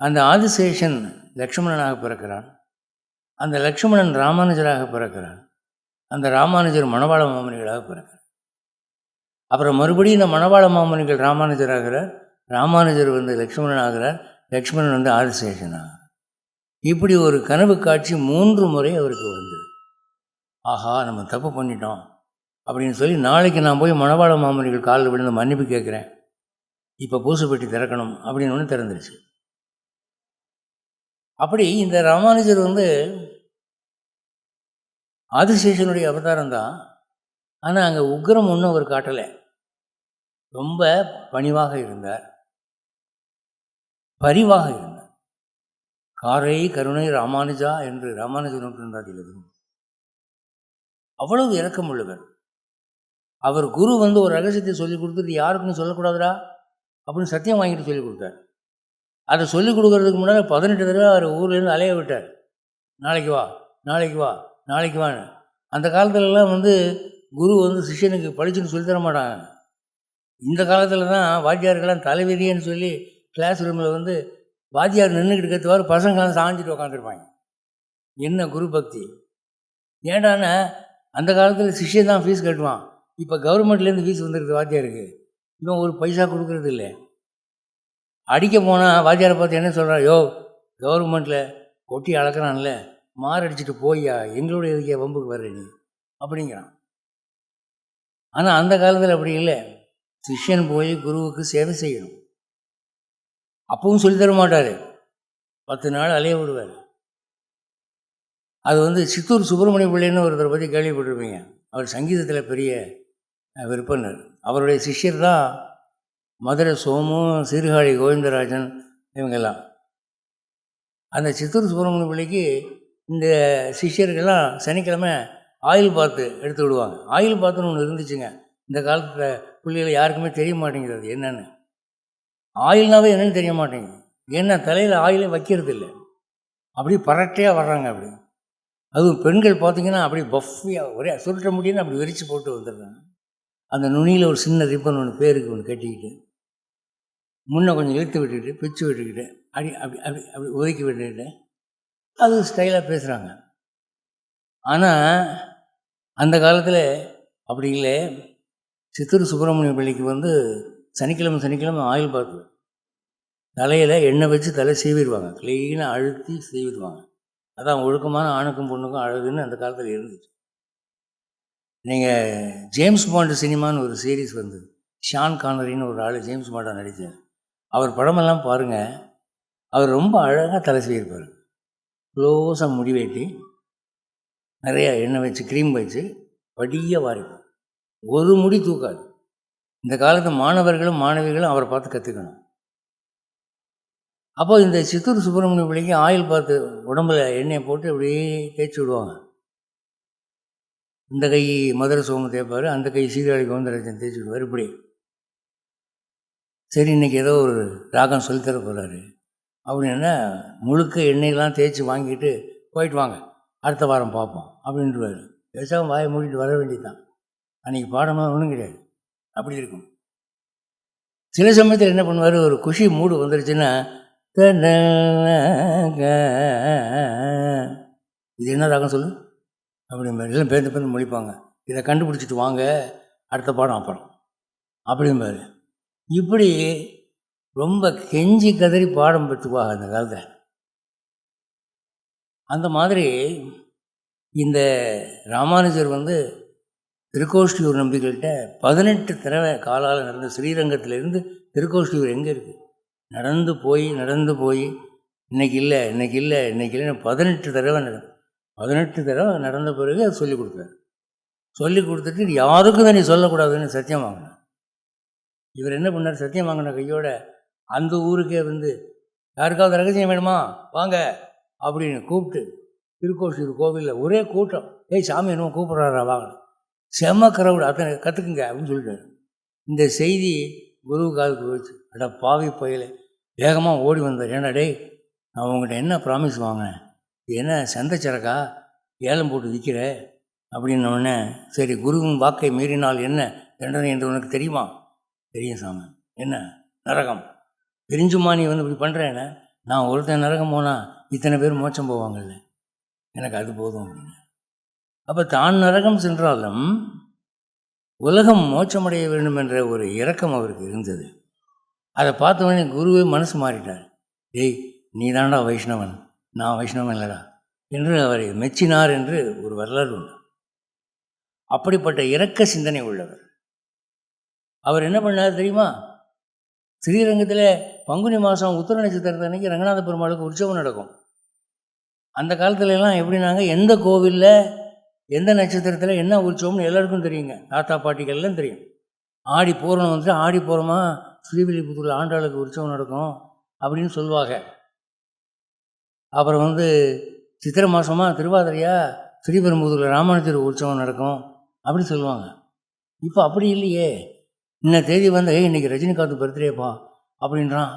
அந்த ஆதிசேஷன் லக்ஷ்மணனாக பிறக்கிறான். அந்த லக்ஷ்மணன் ராமானுஜராக பிறக்கிறான். அந்த ராமானுஜர் மணவாள மாமுனிகளாக பிறக்கிறார். அப்புறம் மறுபடியும் இந்த மணவாள மாமுனிகள் ராமானுஜராகிறார். ராமானுஜர் லக்ஷ்மணன் ஆகிறார். லக்ஷ்மணன் ஆதிசேஷன் ஆகிறார். இப்படி ஒரு கனவு காட்சி 3 முறை அவருக்கு வந்தது. ஆஹா, நம்ம தப்பு பண்ணிட்டோம் அப்படின்னு சொல்லி, நாளைக்கு நான் போய் மணவாள மாமுனிகள் காலில் விழுந்து மன்னிப்பு கேட்குறேன், இப்போ பூசைப்பட்டி திறக்கணும் அப்படின்னு ஒன்று திறந்துருச்சு. அப்படி இந்த ராமானுஜர் ஆதிசேஷனுடைய அவதாரம் தான். ஆனால் அங்கே உக்ரம் ஒன்றும் அவர் காட்டலை. ரொம்ப பணிவாக இருந்தார், பரிவாக இருந்தார். காரை கருணை ராமானுஜா என்று ராமானுஜர் இருந்தாதில் அவ்வளவு இரக்கம் உள்ளவர். அவர் குரு ஒரு ரகசியத்தை சொல்லிக் கொடுத்துட்டு யாருக்குன்னு சொல்லக்கூடாதுரா அப்படின்னு சத்தியம் வாங்கிட்டு சொல்லிக் கொடுத்தார். அதை சொல்லிக் கொடுக்கறதுக்கு முன்னாடி 18 தடவை அவர் ஊர்லேருந்து அலைய விட்டார். நாளைக்கு வா, நாளைக்கு வா, நாளைக்கு வான்னு. அந்த காலத்துலலாம் குரு சிஷ்யனுக்கு படிச்சுன்னு சொல்லி தர மாட்டாங்க. இந்த காலத்தில் தான் வாத்தியாருக்கெல்லாம் தலைவிதின்னு சொல்லி கிளாஸ் ரூமில் வந்து வாத்தியார் நின்றுக்கிட்டு இருக்கிறதுவாரு பசங்களாம் சாஞ்சிட்டு உட்காந்துருப்பாங்க. என்ன குரு பக்தி! ஏண்டான்னா அந்த காலத்தில் சிஷ்யன் தான் ஃபீஸ் கட்டுவான். இப்போ கவர்மெண்ட்லேருந்து ஃபீஸ் வந்துருக்குது வாத்தியாருக்கு. இவன் ஒரு பைசா கொடுக்குறது இல்லை. அடிக்க போனால் வாத்தியாரை பார்த்து என்ன சொல்கிறான், யோ கவர்மெண்ட்டில் கொட்டி அளக்குறான்ல, மாரடிச்சிட்டு போய்யா, எங்களுடைய இதுக்கே வம்புக்கு வர்ற நீ அப்படிங்கிறான். ஆனால் அந்த காலத்தில் அப்படி இல்லை. சிஷ்யன் போய் குருவுக்கு சேவை செய்யணும். அப்பவும் சொல்லித்தர மாட்டார், 10 நாள் அலைய விடுவார். அது வந்து சித்தூர் சுப்பிரமணிய பிள்ளைன்னு ஒருத்தரை பற்றி கேள்விப்பட்டிருப்பீங்க. அவர் சங்கீதத்தில் பெரிய விற்பனர். அவருடைய சிஷ்யர் தான் மதுரை சோமு, சீர்காழி கோவிந்தராஜன், இவங்கெல்லாம். அந்த சித்தூர் சுப்பிரமணிய பிள்ளைக்கு இந்த சிஷ்யர்கள்லாம் சனிக்கிழமை ஆயில் பாத்து எடுத்து விடுவாங்க. ஆயில் பாத்துன்னு ஒன்று இருந்துச்சுங்க. இந்த காலத்தில் பிள்ளைகளை யாருக்குமே தெரிய மாட்டேங்கிறது என்னென்னு. ஆயில்னாவே என்னென்னு தெரிய மாட்டேங்குது. ஏன்னா தலையில் ஆயிலே வைக்கிறது இல்லை, அப்படியே பரட்டையாக வர்றாங்க. அப்படி அதுவும் பெண்கள் பார்த்திங்கன்னா அப்படி பஃபியாக ஒரே சுருட்ட முடியுன்னு அப்படி விரித்து போட்டு வந்துடுறாங்க. அந்த நுனியில் ஒரு சின்ன ரிப்பன் ஒன்று பேருக்கு ஒன்று கட்டிக்கிட்டு, முன்னே கொஞ்சம் இழுத்து விட்டுக்கிட்டு, பிச்சு விட்டுக்கிட்டு, அப்படி அப்படி அப்படி அப்படி ஒதுக்கி விட்டுக்கிட்டு அது ஸ்டைலாக பேசுகிறாங்க. ஆனால் அந்த காலத்தில் அப்படி இல்லை. சித்தூர் சுப்பிரமணிய பிள்ளைக்கு வந்து சனிக்கிழமை ஆயில் பாத்து தலையில் எண்ணெய் வச்சு தலை சீவிடுவாங்க. க்ளீனாக அழுத்தி சீவிடுவாங்க. அதான் ஒழுக்கமான ஆணுக்கும் பொண்ணுக்கும் அழகுன்னு அந்த காலத்தில் இருந்துச்சு. நீங்கள் ஜேம்ஸ் பாண்டு சினிமான்னு ஒரு சீரீஸ் வந்தது. ஷான் கானரின்னு ஒரு ஆள் ஜேம்ஸ் பாண்டாக நடித்தார். அவர் படமெல்லாம் பாருங்கள், அவர் ரொம்ப அழகாக தலை சீவிருப்பார். க்ளோஸாக முடி வெட்டி நிறையா எண்ணெய் வச்சு க்ரீம் வச்சு படியாக வாரிப்பார். ஒரு முடி தூக்காது. இந்த காலத்து மாணவர்களும் மாணவிகளும் அவரை பார்த்து கற்றுக்கணும். அப்போது இந்த சித்தூர் சுப்பிரமணிய பிள்ளைக்கு ஆயில் பார்த்து உடம்புல எண்ணெயை போட்டு அப்படியே தேய்ச்சி விடுவாங்க. இந்த கை மதுரை சோமு தேய்ப்பார், அந்த கை சீர்காழி கோவிந்தராஜன் தேய்ச்சி விடுவார். இப்படி சரி இன்றைக்கி ஏதோ ஒரு ராகம் சொல்லித்தர போகிறாரு அப்படின்னா முழுக்க எண்ணெயெல்லாம் தேய்ச்சி வாங்கிட்டு போயிட்டு வாங்க, அடுத்த வாரம் பார்ப்போம் அப்படின்ட்டுருவார். பேசாமல் வாயை மூடிட்டு வர வேண்டியதுதான். அன்றைக்கி பாடமாக ஒன்றும் கிடையாது. அப்படி இருக்கும். சில சமயத்தில் என்ன பண்ணுவார், ஒரு குஷி மூடு வந்துருச்சுன்னா இது என்ன ராகம் சொல்லு அப்படிம்பாரு. எல்லாம் பேர்ந்து முழிப்பாங்க. இதை கண்டுபிடிச்சிட்டு வாங்க, அடுத்த பாடம் அப்புறம் அப்படிம்பாரு. இப்படி ரொம்ப கெஞ்சி கதறி பாடம் பெற்றுக்குவாங்க அந்த காலத்தில். அந்த மாதிரி இந்த ராமானுஜர் வந்து திருக்கோஷ்டியூர் நம்பிகள்கிட்ட 18 தடவை காலால் நடந்த ஸ்ரீரங்கத்திலேருந்து திருக்கோஷ்டியூர் எங்கே இருக்குது நடந்து போய் இன்றைக்கி இல்லை 18 தடவை 18 தடவை நடந்த பிறகு அது சொல்லி கொடுத்தாரு. சொல்லி கொடுத்துட்டு யாருக்கும் தான் நீ சொல்லக்கூடாதுன்னு சத்தியம் வாங்கினார். இவர் என்ன பண்ணார், சத்தியம் வாங்கின கையோட அந்த ஊருக்கே வந்து யாருக்காவது ரகசியம் வேணுமா வாங்க அப்படின்னு கூப்பிட்டு திருக்கோஷ்டியூர் கோவிலில் ஒரே கூட்டம். ஏய் சாமி என்னமோ கூப்பிட்றாரா வாங்க, செம்ம கரவுடு, அத்தனை கற்றுக்குங்க அப்படின்னு சொல்லிட்டாரு. இந்த செய்தி குரு காலுக்கு போச்சு. அடா பாவி பயில வேகமாக ஓடி வந்தார். ஏன்னா டேய் நான் உங்கள்கிட்ட என்ன ப்ராமிஸ் வாங்கினேன், என்ன சந்தைச்சரக்கா ஏலம் போட்டு விற்கிற அப்படின்னோடனே, சரி குருவின் வாக்கை மீறினால் என்ன தண்டனை என்று உனக்கு தெரியுமா? தெரியும் சாமி. என்ன நரகம்? தெரிஞ்சுமா நீ வந்து இப்படி பண்ணுறேன்னு? நான் ஒருத்தன் நரகம் போனால் இத்தனை பேர் மோட்சம் போவாங்கல்ல, எனக்கு அது போதும் அப்படின்னு. அப்போ தான் நரகம் சென்றாலும் உலகம் மோட்சமடைய வேண்டும் என்ற ஒரு இரக்கம் அவருக்கு இருந்தது. அதை பார்த்தவொடனே குருவே மனசு மாறிட்டார். டேய் நீ தாண்டா வைஷ்ணவன், நான் வைஷ்ணவன் இல்லைடா என்று அவரை மெச்சினார் என்று ஒரு வரலாறு உண்டு. அப்படிப்பட்ட இரக்க சிந்தனை உள்ளவர். அவர் என்ன பண்ணார் தெரியுமா? ஸ்ரீரங்கத்தில் பங்குனி மாதம் உத்திர நட்சத்திரத்து அன்னைக்கு ரங்கநாத பெருமாளுக்கு உற்சவம் நடக்கும். அந்த காலத்துலலாம் எப்படின்னாங்க, எந்த கோவிலில் எந்த நட்சத்திரத்தில் என்ன உற்சவம்னு எல்லாருக்கும் தெரியுங்க. தாத்தா பாட்டிகள்லாம் தெரியும். ஆடி பூரணம் வந்துட்டு ஆடி பூரமாக ஸ்ரீவில்லிபுத்தூரில் ஆண்டாளுக்கு உற்சவம் நடக்கும் அப்படின்னு சொல்லுவாங்க. அப்புறம் வந்து சித்திரை மாதமாக திருவாதிரையா ஸ்ரீபெரும்புதூரில் ராமானுஜர் உற்சவம் நடக்கும் அப்படின்னு சொல்லுவாங்க. இப்போ அப்படி இல்லையே. இன்ன தேதி வந்து இன்றைக்கி ரஜினிகாந்த் பர்த்டேப்பா அப்படின்றான்.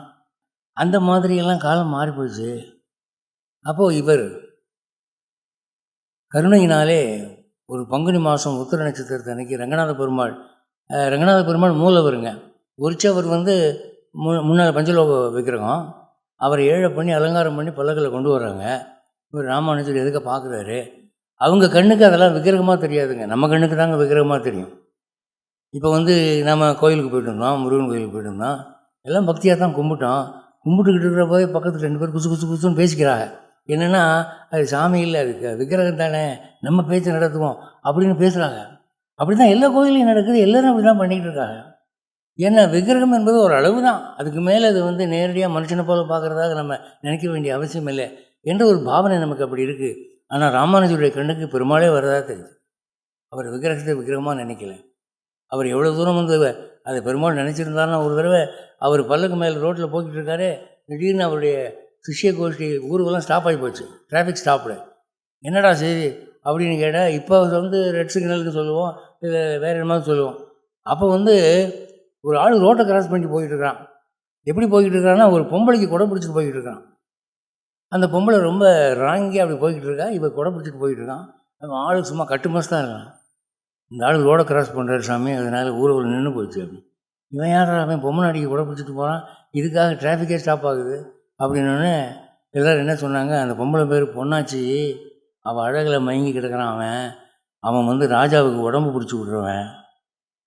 அந்த மாதிரியெல்லாம் காலம் மாறி போச்சு. அப்போது இவர் கருணையினாலே ஒரு பங்குனி மாதம் உத்திர நட்சத்திரத்தை அன்னைக்கு ரங்கநாத பெருமாள் மூலவருங்க. உற்சவர் வந்து முன்னால் பஞ்சலோக விக்கிரகம், அவரை ஏழை பண்ணி அலங்காரம் பண்ணி பல்லக்கில் கொண்டு வர்றாங்க. இவர் ராமானுஜர் எதுக்க பார்க்குறாரு. அவங்க கண்ணுக்கு அதெல்லாம் விக்கிரகமாக தெரியாதுங்க, நம்ம கண்ணுக்கு தாங்க விக்கிரகமாக தெரியும். இப்போ வந்து நம்ம கோயிலுக்கு போயிட்டு இருந்தோம், முருகன் கோயிலுக்கு போயிட்டு இருந்தோம், எல்லாம் பக்தியாக தான் கும்பிட்டோம். கும்பிட்டுக்கிட்டு இருக்கிற போய் பக்கத்தில் 2 பேர் குசு குசு குசுன்னு பேசிக்கிறாங்க. என்னென்னா, அது சாமி இல்லை, அதுக்கு விக்கிரகம் தானே, நம்ம பேச்சு நடத்துவோம் அப்படின்னு பேசுகிறாங்க. அப்படி தான் எல்லா கோயிலையும் நடக்குது, எல்லோரும் அப்படி தான் பண்ணிக்கிட்டு இருக்காங்க. ஏன்னா விக்கிரகம் என்பது ஒரு அளவு தான், அதுக்கு மேலே அது வந்து நேரடியாக மனுஷனை போல் பார்க்குறதாக நம்ம நினைக்க வேண்டிய அவசியம் இல்லை என்ற ஒரு பாவனை நமக்கு அப்படி இருக்குது. ஆனால் ராமானுஜருடைய கண்ணுக்கு பெருமாளே வரதா தெரியுது. அவர் விக்கிரகத்தை விக்கிரகமாக நினைக்கல. அவர் எவ்வளோ தூரம் வந்து அதை பெருமாள் நினச்சிருந்தாருன்னா, ஒரு தடவை அவர் பல்லுக்கு மேலே ரோட்டில் போய்கிட்டு இருக்காரு, திடீர்னு அவருடைய சிஷ்ய கோஷ்டி ஊருக்கெல்லாம் ஸ்டாப் ஆகி போச்சு, டிராஃபிக் ஸ்டாப்பில். என்னடா செய்தி அப்படின்னு கேட்டால், இப்போ வந்து ரெட் சிக்னல்னு சொல்லுவோம், இல்லை வேறு என்னமாதிரி சொல்லுவோம். அப்போ வந்து ஒரு ஆள் ரோட்டை கிராஸ் பண்ணி போய்கிட்டு இருக்கிறான். எப்படி போய்கிட்டு இருக்கான்னா, ஒரு பொம்பளைக்கு கொடை பிடிச்சிட்டு போய்கிட்டு இருக்கான். அந்த பொம்பளை ரொம்ப ராங்கி அப்படி போய்கிட்டு இருக்கா, இப்போ கொடை பிடிச்சிட்டு போய்கிட்டு இருக்கான். அவன் ஆளுக்கு சும்மா கட்டுமஸ் தான் இருக்கான். இந்த ஆள் ரோடை கிராஸ் பண்ணுறாரு சாமி, அதனால் ஊரில் நின்று போச்சு அப்படி. இவன் யாரா, அவன் பொம்மை அடிக்க கொடை பிடிச்சிட்டு போகிறான், இதுக்காக டிராஃபிக்கே ஸ்டாப் ஆகுது அப்படின்னோடனே எல்லோரும் என்ன சொன்னாங்க, அந்த பொம்பளை பேர் பொன்னாச்சி, அவள் அழகில் மயங்கி கிடக்கிறான், அவன் வந்து ராஜாவுக்கு உடம்பு பிடிச்சி விட்ருவன்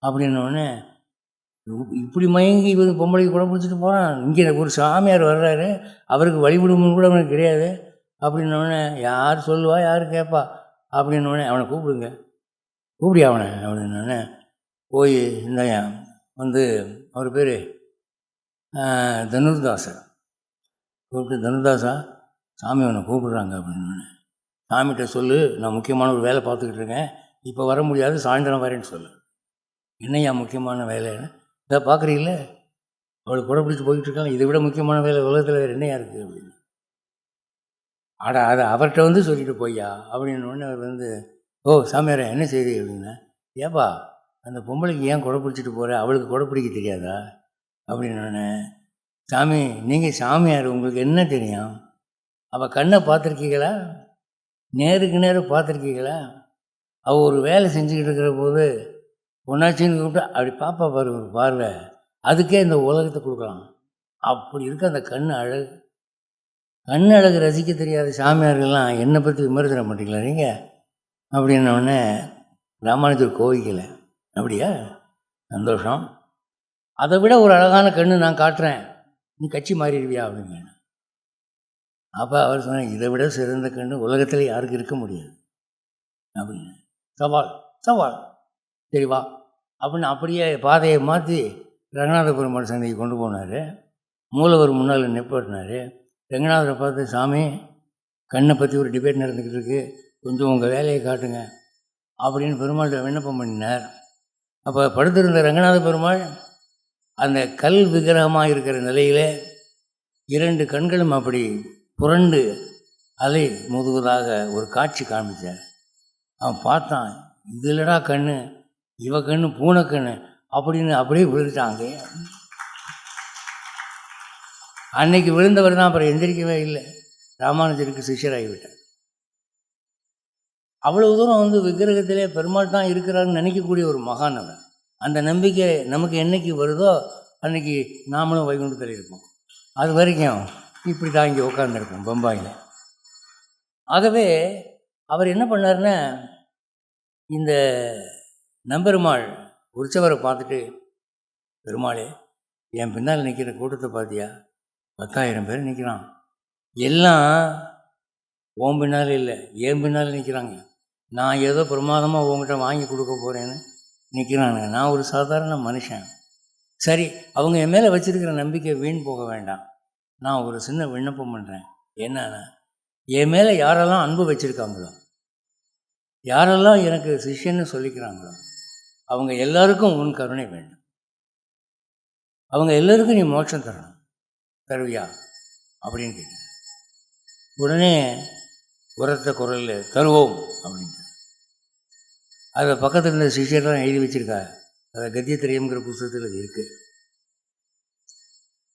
அப்படின்னோடனே, இப்படி மயங்கி இவங்க பொம்பளைக்கு கொடை பிடிச்சிட்டு போகிறான், இங்கே ஒரு சாமியார் வர்றாரு, அவருக்கு வழிபடுமுன்னு கூட அவனுக்கு கிடையாது அப்படின்னோடனே, யார் சொல்லுவா யார் கேட்பா அப்படின்னோடனே, அவனை கூப்பிடுங்க, கூப்பிடியா அவனை அப்படின்னோடனே போய் இந்தாயா வந்து அவர் பேர் தனுர்தாசர் கூப்பிட்டு, தனுர்தாசா சாமி அவனை கூப்பிடுறாங்க அப்படின்னோடனே, சாமிகிட்ட சொல்லு, நான் முக்கியமான ஒரு வேலை பார்த்துக்கிட்டு இருக்கேன், இப்போ வர முடியாது, சாயந்தரம் வரேன்னு சொல்லு. என்னையா முக்கியமான வேலைன்னு, இதை பார்க்குறீங்கள, அவளுக்கு கொடை பிடிச்சி போய்கிட்டு இருக்காங்க, இதை விட முக்கியமான வேலை உலகத்தில் வேறு என்னையா இருக்குது அப்படின்னு. அதை அவர்கிட்ட வந்து சொல்லிட்டு போய்யா அப்படின்னோடனே அவர் வந்து, ஓ சாமியாரே என்ன செய்தி அப்படின்னா, ஏப்பா அந்த பொம்பளைக்கு ஏன் கொடை பிடிச்சிட்டு போகிற, அவளுக்கு கொடை பிடிக்க தெரியாதா அப்படின்னோடனே, சாமி நீங்கள் சாமியார், உங்களுக்கு என்ன தெரியும், அவள் கண்ணை பார்த்துருக்கீங்களா, நேருக்கு நேரம் பார்த்துருக்கீங்களா, அவள் ஒரு வேலை செஞ்சுக்கிட்டு இருக்கிற போது பொன்னாச்சின்னு கூப்பிட்டு அப்படி பாப்பா பாரு ஒரு பார்வை, அதுக்கே இந்த உலகத்தை கொடுக்கலாம். அப்படி இருக்க அந்த கண் அழகு, கண் அழகு ரசிக்க தெரியாத சாமியார்கள்லாம் என்னை பற்றி விமர்சனம் பண்ணிங்களா நீங்கள் அப்படின்னோடனே ராமானுஜர் கோவிக்கலை. அப்படியா, சந்தோஷம், அதை விட ஒரு அழகான கண்ணு நான் காட்டுறேன், நீ கட்சி மாறிடுவியா அப்படின்னு. அப்போ அவர் சொன்னார், இதை விட சிறந்த கண்ணு உலகத்தில் யாருக்கு இருக்க முடியாது அப்படின்னு. சவால் சவால், சரி வா அப்படின்னு அப்படியே பாதையை மாற்றி ரங்கநாத பெருமாள் சந்தைக்கு கொண்டு போனார். மூலவர் முன்னால் நிப்பாட்டினார். ரங்கநாதரை பார்த்து, சாமி கண்ணை பற்றி ஒரு டிபேட் நடந்துக்கிட்டு இருக்குது, கொஞ்சம் உங்கள் வேலையை காட்டுங்க அப்படின்னு பெருமாள்கிட்ட விண்ணப்பம் பண்ணினார். அப்போ படுத்திருந்த ரங்கநாத பெருமாள் அந்த கல் விக்கிரகமாக இருக்கிற நிலையில் 2 கண்களும் அப்படி புரண்டு அலை முதுவதாக ஒரு காட்சி காண்பித்தார். அவன் பார்த்தான், இது இல்லடா கண்ணு, இவ கண்ணு பூனைக்கண்ணு அப்படின்னு அப்படியே விழுந்துட்டாங்க. அன்னைக்கு விழுந்தவர் தான் அப்புறம் எந்திரிக்கவே இல்லை, ராமானுஜருக்கு சிஷ்யராகிவிட்டார். அவ்வளவு தூரம் வந்து விக்கிரகத்திலே பெருமாள் தான் இருக்கிறாருன்னு நினைக்கக்கூடிய ஒரு மகான் அவர். அந்த நம்பிக்கை நமக்கு என்னைக்கு வருதோ அன்றைக்கி நாமளும் வைகுண்டத்தில் இருப்போம். அது வரைக்கும் இப்படி தான் இங்கே உட்காந்துருப்போம் பம்பாயில். ஆகவே அவர் என்ன பண்ணார்னா, இந்த நம்பெருமாள் உற்சவரை பார்த்துட்டு, பெருமாளே என் பின்னால் நிற்கிற கூட்டத்தை பார்த்தியா, 10,000 பேர் நிற்கிறான், எல்லாம் ஓம் பின்னால் இல்லை என் பின்னால் நிற்கிறாங்க. நான் ஏதோ பிரமாதமாக உங்கள்கிட்ட வாங்கி கொடுக்க போகிறேன்னு நிற்கிறானுங்க. நான் ஒரு சாதாரண மனுஷன். சரி, அவங்க என் மேலே வச்சுருக்கிற நம்பிக்கை வீண் போக வேண்டாம். நான் ஒரு சின்ன விண்ணப்பம் பண்ணுறேன். என்னன்னா, என் மேலே யாரெல்லாம் அன்பு வச்சுருக்காங்களோ, யாரெல்லாம் எனக்கு சிஷ்யன்னு சொல்லிக்கிறாங்களோ, அவங்க எல்லாருக்கும் உன் கருணை வேண்டும். அவங்க எல்லோருக்கும் நீ மோட்சம் தரணும், தருவியா அப்படின்னு கேட்டேன். உடனே உரத்த குரலில் தருவோம் அப்படின்ட்டு. அதில் பக்கத்தில் இருந்த சிஷியர்லாம் எழுதி வச்சுருக்கா, அதை கத்தியத்திரயம்ங்கிற புத்தகத்தில் அது இருக்குது.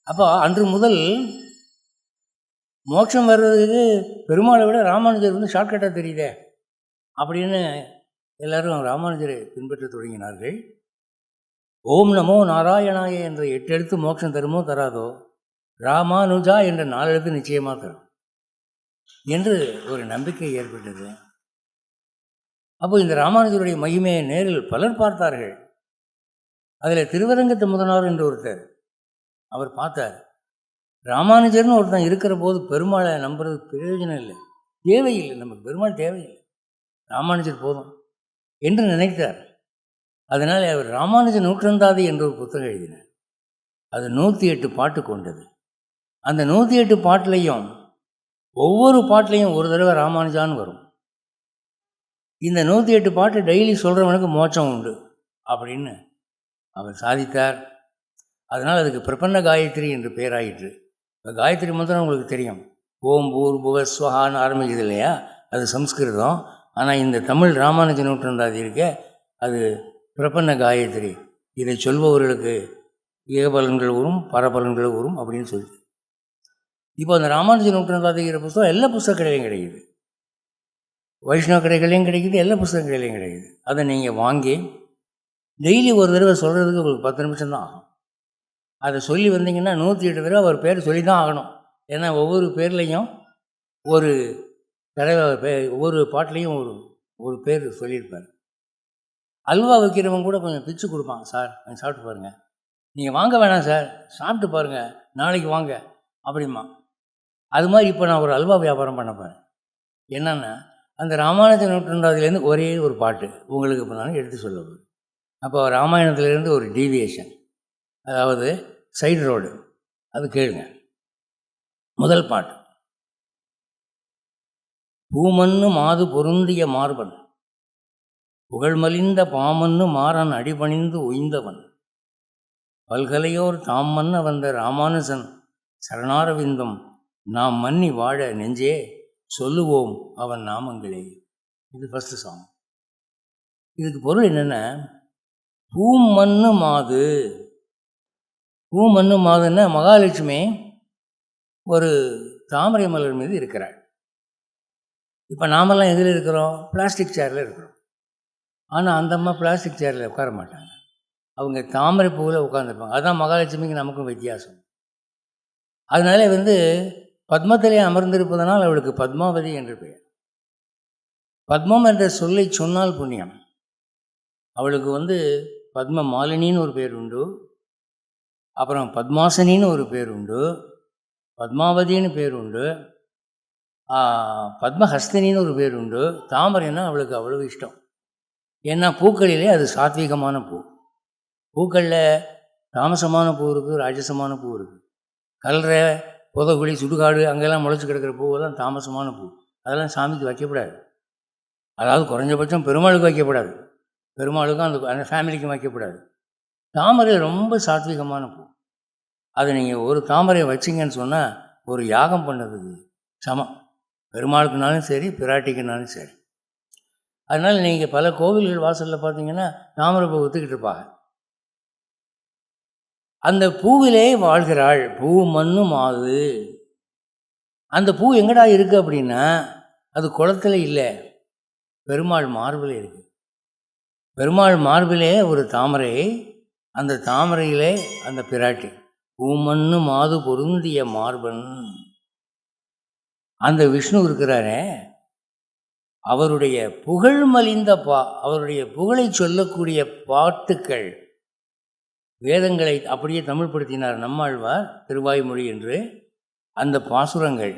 அப்போ அன்று முதல் மோட்சம் வர்றதுக்கு பெருமாளை விட ராமானுஜர் வந்து ஷார்ட்கட்டாக தெரியுதே அப்படின்னு எல்லோரும் ராமானுஜரை பின்பற்ற தொடங்கினார்கள். ஓம் நமோ நாராயணாய என்ற 8 எழுத்து மோட்சம் தருமோ தராதோ, ராமானுஜா என்ற 4 எழுத்து நிச்சயமாக தரும் என்று ஒரு நம்பிக்கை ஏற்பட்டது. அப்போ இந்த ராமானுஜருடைய மகிமையை நேரில் பலர் பார்த்தார்கள். அதில் திருவரங்கத்து முதனார் என்று ஒருத்தர், அவர் பார்த்தார். ராமானுஜர்னு ஒருத்தன் இருக்கிற போது பெருமாளை நம்புறது பிரயோஜனம் இல்லை, தேவையில்லை, நமக்கு பெருமாள் தேவையில்லை, ராமானுஜர் போதும் என்று நினைத்தார். அதனால் அவர் ராமானுஜ நூற்றந்தாதி என்ற ஒரு புத்தகம் எழுதினார். அது 108 பாட்டு கொண்டது. அந்த 108 பாட்டிலையும் ஒவ்வொரு பாட்டிலையும் ஒரு தடவை ராமானுஜான்னு வரும். இந்த 108 பாட்டு டெய்லி சொல்கிறவனுக்கு மோட்சம் உண்டு அப்படின்னு அவர் சாதித்தார். அதனால் அதுக்கு பிரபன்ன காயத்ரி என்று பெயராயிற்று. இப்போ காயத்ரி மந்திரம் உங்களுக்கு தெரியும், ஓம் பூர் புவஸ்வஹான்னு ஆரம்பிக்குது இல்லையா, அது சம்ஸ்கிருதம். ஆனால் இந்த தமிழ் ராமானுஜ நூற்றந்தாதி இருக்க அது பிரபன்ன காயத்ரி. இதை சொல்பவர்களுக்கு ஏகபலன்கள் வரும், பரபலன்கள் வரும் அப்படின்னு சொல்லி. இப்போ அந்த ராமானுஜ நூற்றந்தாதிங்கிற புத்தகம் எல்லா புத்தக கடையிலையும் கிடைக்குது, வைஷ்ணவ கடைகளையும் கிடைக்குது, எல்லா புத்தக கடையிலையும் கிடைக்குது. அதை நீங்கள் வாங்கி டெய்லி ஒரு தடவை சொல்கிறதுக்கு உங்களுக்கு 10 நிமிஷம் தான் ஆகும். அதை சொல்லி வந்தீங்கன்னா 108 தடவை அவர் பேர் சொல்லி தான் ஆகணும். ஏன்னா ஒவ்வொரு பேர்லேயும் ஒரு தடவை ஒவ்வொரு பாட்டிலையும் ஒரு பேர் சொல்லியிருப்பார். அல்வா வைக்கிறவங்க கூட கொஞ்சம் பிச்சு கொடுப்பாங்க, சார் கொஞ்சம் சாப்பிட்டு பாருங்கள், நீங்கள் வாங்க வேணாம் சார், சாப்பிட்டு பாருங்கள், நாளைக்கு வாங்க அப்படிமா. அது மாதிரி இப்போ நான் ஒரு அல்வா வியாபாரம் பண்ண போகிறேன். என்னென்னா அந்த ராமானுஜ நூற்றந்தாதிலேருந்து ஒரே ஒரு பாட்டு உங்களுக்கு இப்போ நான் எடுத்து சொல்ல போகிறேன். அப்போ ராமாயணத்துலேருந்து ஒரு டீவியேஷன், அதாவது சைடு ரோடு, அது கேளுங்க. முதல் பாட்டு, பூமன்னு மாது பொருந்திய மார்பன், புகழ்மலிந்த பாமன்னு மாறன் அடிபணிந்து உய்ந்தவன், பல்கலையோர் தாம் மன்ன வந்த ராமானுஜன் சரணாரவிந்தம் நாம் மன்னி வாழ நெஞ்சே சொல்லுவோம் அவன் நாமங்களே. இது ஃபஸ்ட்டு சாங். இதுக்கு பொருள் என்னென்னா, பூமன்னு மாது, பூமன்னு மாதுன்னா மகாலட்சுமி ஒரு தாமரை மலர் மீது இருக்கிறாள். இப்போ நாமெல்லாம் எதில் இருக்கிறோம்? பிளாஸ்டிக் சேரில் இருக்கிறோம். ஆனால் அந்த அம்மா பிளாஸ்டிக் சேரில் உட்கார மாட்டாங்க, அவங்க தாமரை பூவில் உட்காந்துருப்பாங்க. அதுதான் மகாலட்சுமிக்கு நமக்கும் வித்தியாசம். அதனால பத்மத்திலே அமர்ந்திருப்பதனால் அவளுக்கு பத்மாவதி என்று பெயர். பத்மம் என்ற சொல்லை சொன்னால் புண்ணியம். அவளுக்கு பத்ம மாலினின்னு ஒரு பேர் உண்டு, அப்புறம் பத்மாசனின்னு ஒரு பேர் உண்டு, பத்மாவதின்னு பேர் உண்டு, பத்மஹஸ்தினின்னு ஒரு பேர் உண்டு. தாமரைன்னா அவளுக்கு அவ்வளவு இஷ்டம். ஏன்னா பூக்களிலே அது சாத்வீகமான பூ. பூக்களில் தாமசமான பூ இருக்குது, ராஜசமான பூ இருக்குது. கல்ற புதகுழி சுடுகாடு அங்கெல்லாம் முளைச்சி கிடக்கிற பூவெல்லாம் தாமசமான பூ. அதெல்லாம் சாமிக்கு வைக்கப்படாது. அதாவது குறைஞ்சபட்சம் பெருமாளுக்கு வைக்கப்படாது, பெருமாளுக்கும் அந்த ஃபேமிலிக்கும் வைக்கப்படாது. தாமரை ரொம்ப சாத்விகமான பூ. அதை நீங்கள் ஒரு தாமரையை வச்சிங்கன்னு சொன்னால் ஒரு யாகம் பண்ணதுக்கு சமம். பெருமாளுக்குனாலும் சரி, பிராட்டிக்குனாலும் சரி. அதனால் நீங்கள் பல கோவில்கள் வாசலில் பார்த்தீங்கன்னா தாமரை பூ விற்றுக்கிட்டு இருப்பாங்க. அந்த பூவிலே வாழ்கிறாள். பூ மண்ணு மாது. அந்த பூ எங்கடா இருக்குது அப்படின்னா, அது குளத்தில் இல்லை, பெருமாள் மார்பிலே இருக்குது. பெருமாள் மார்பிலே ஒரு தாமரை, அந்த தாமரையிலே அந்த பிராட்டி. பூமண்ணு மாது பொருந்திய மார்பன். அந்த விஷ்ணு இருக்கிறாரே, அவருடைய புகழ் மலிந்த அவருடைய புகழை சொல்லக்கூடிய பாட்டுக்கள், வேதங்களை அப்படியே தமிழ்படுத்தினார் நம்மாழ்வார் திருவாய்மொழி என்று. அந்த பாசுரங்கள்,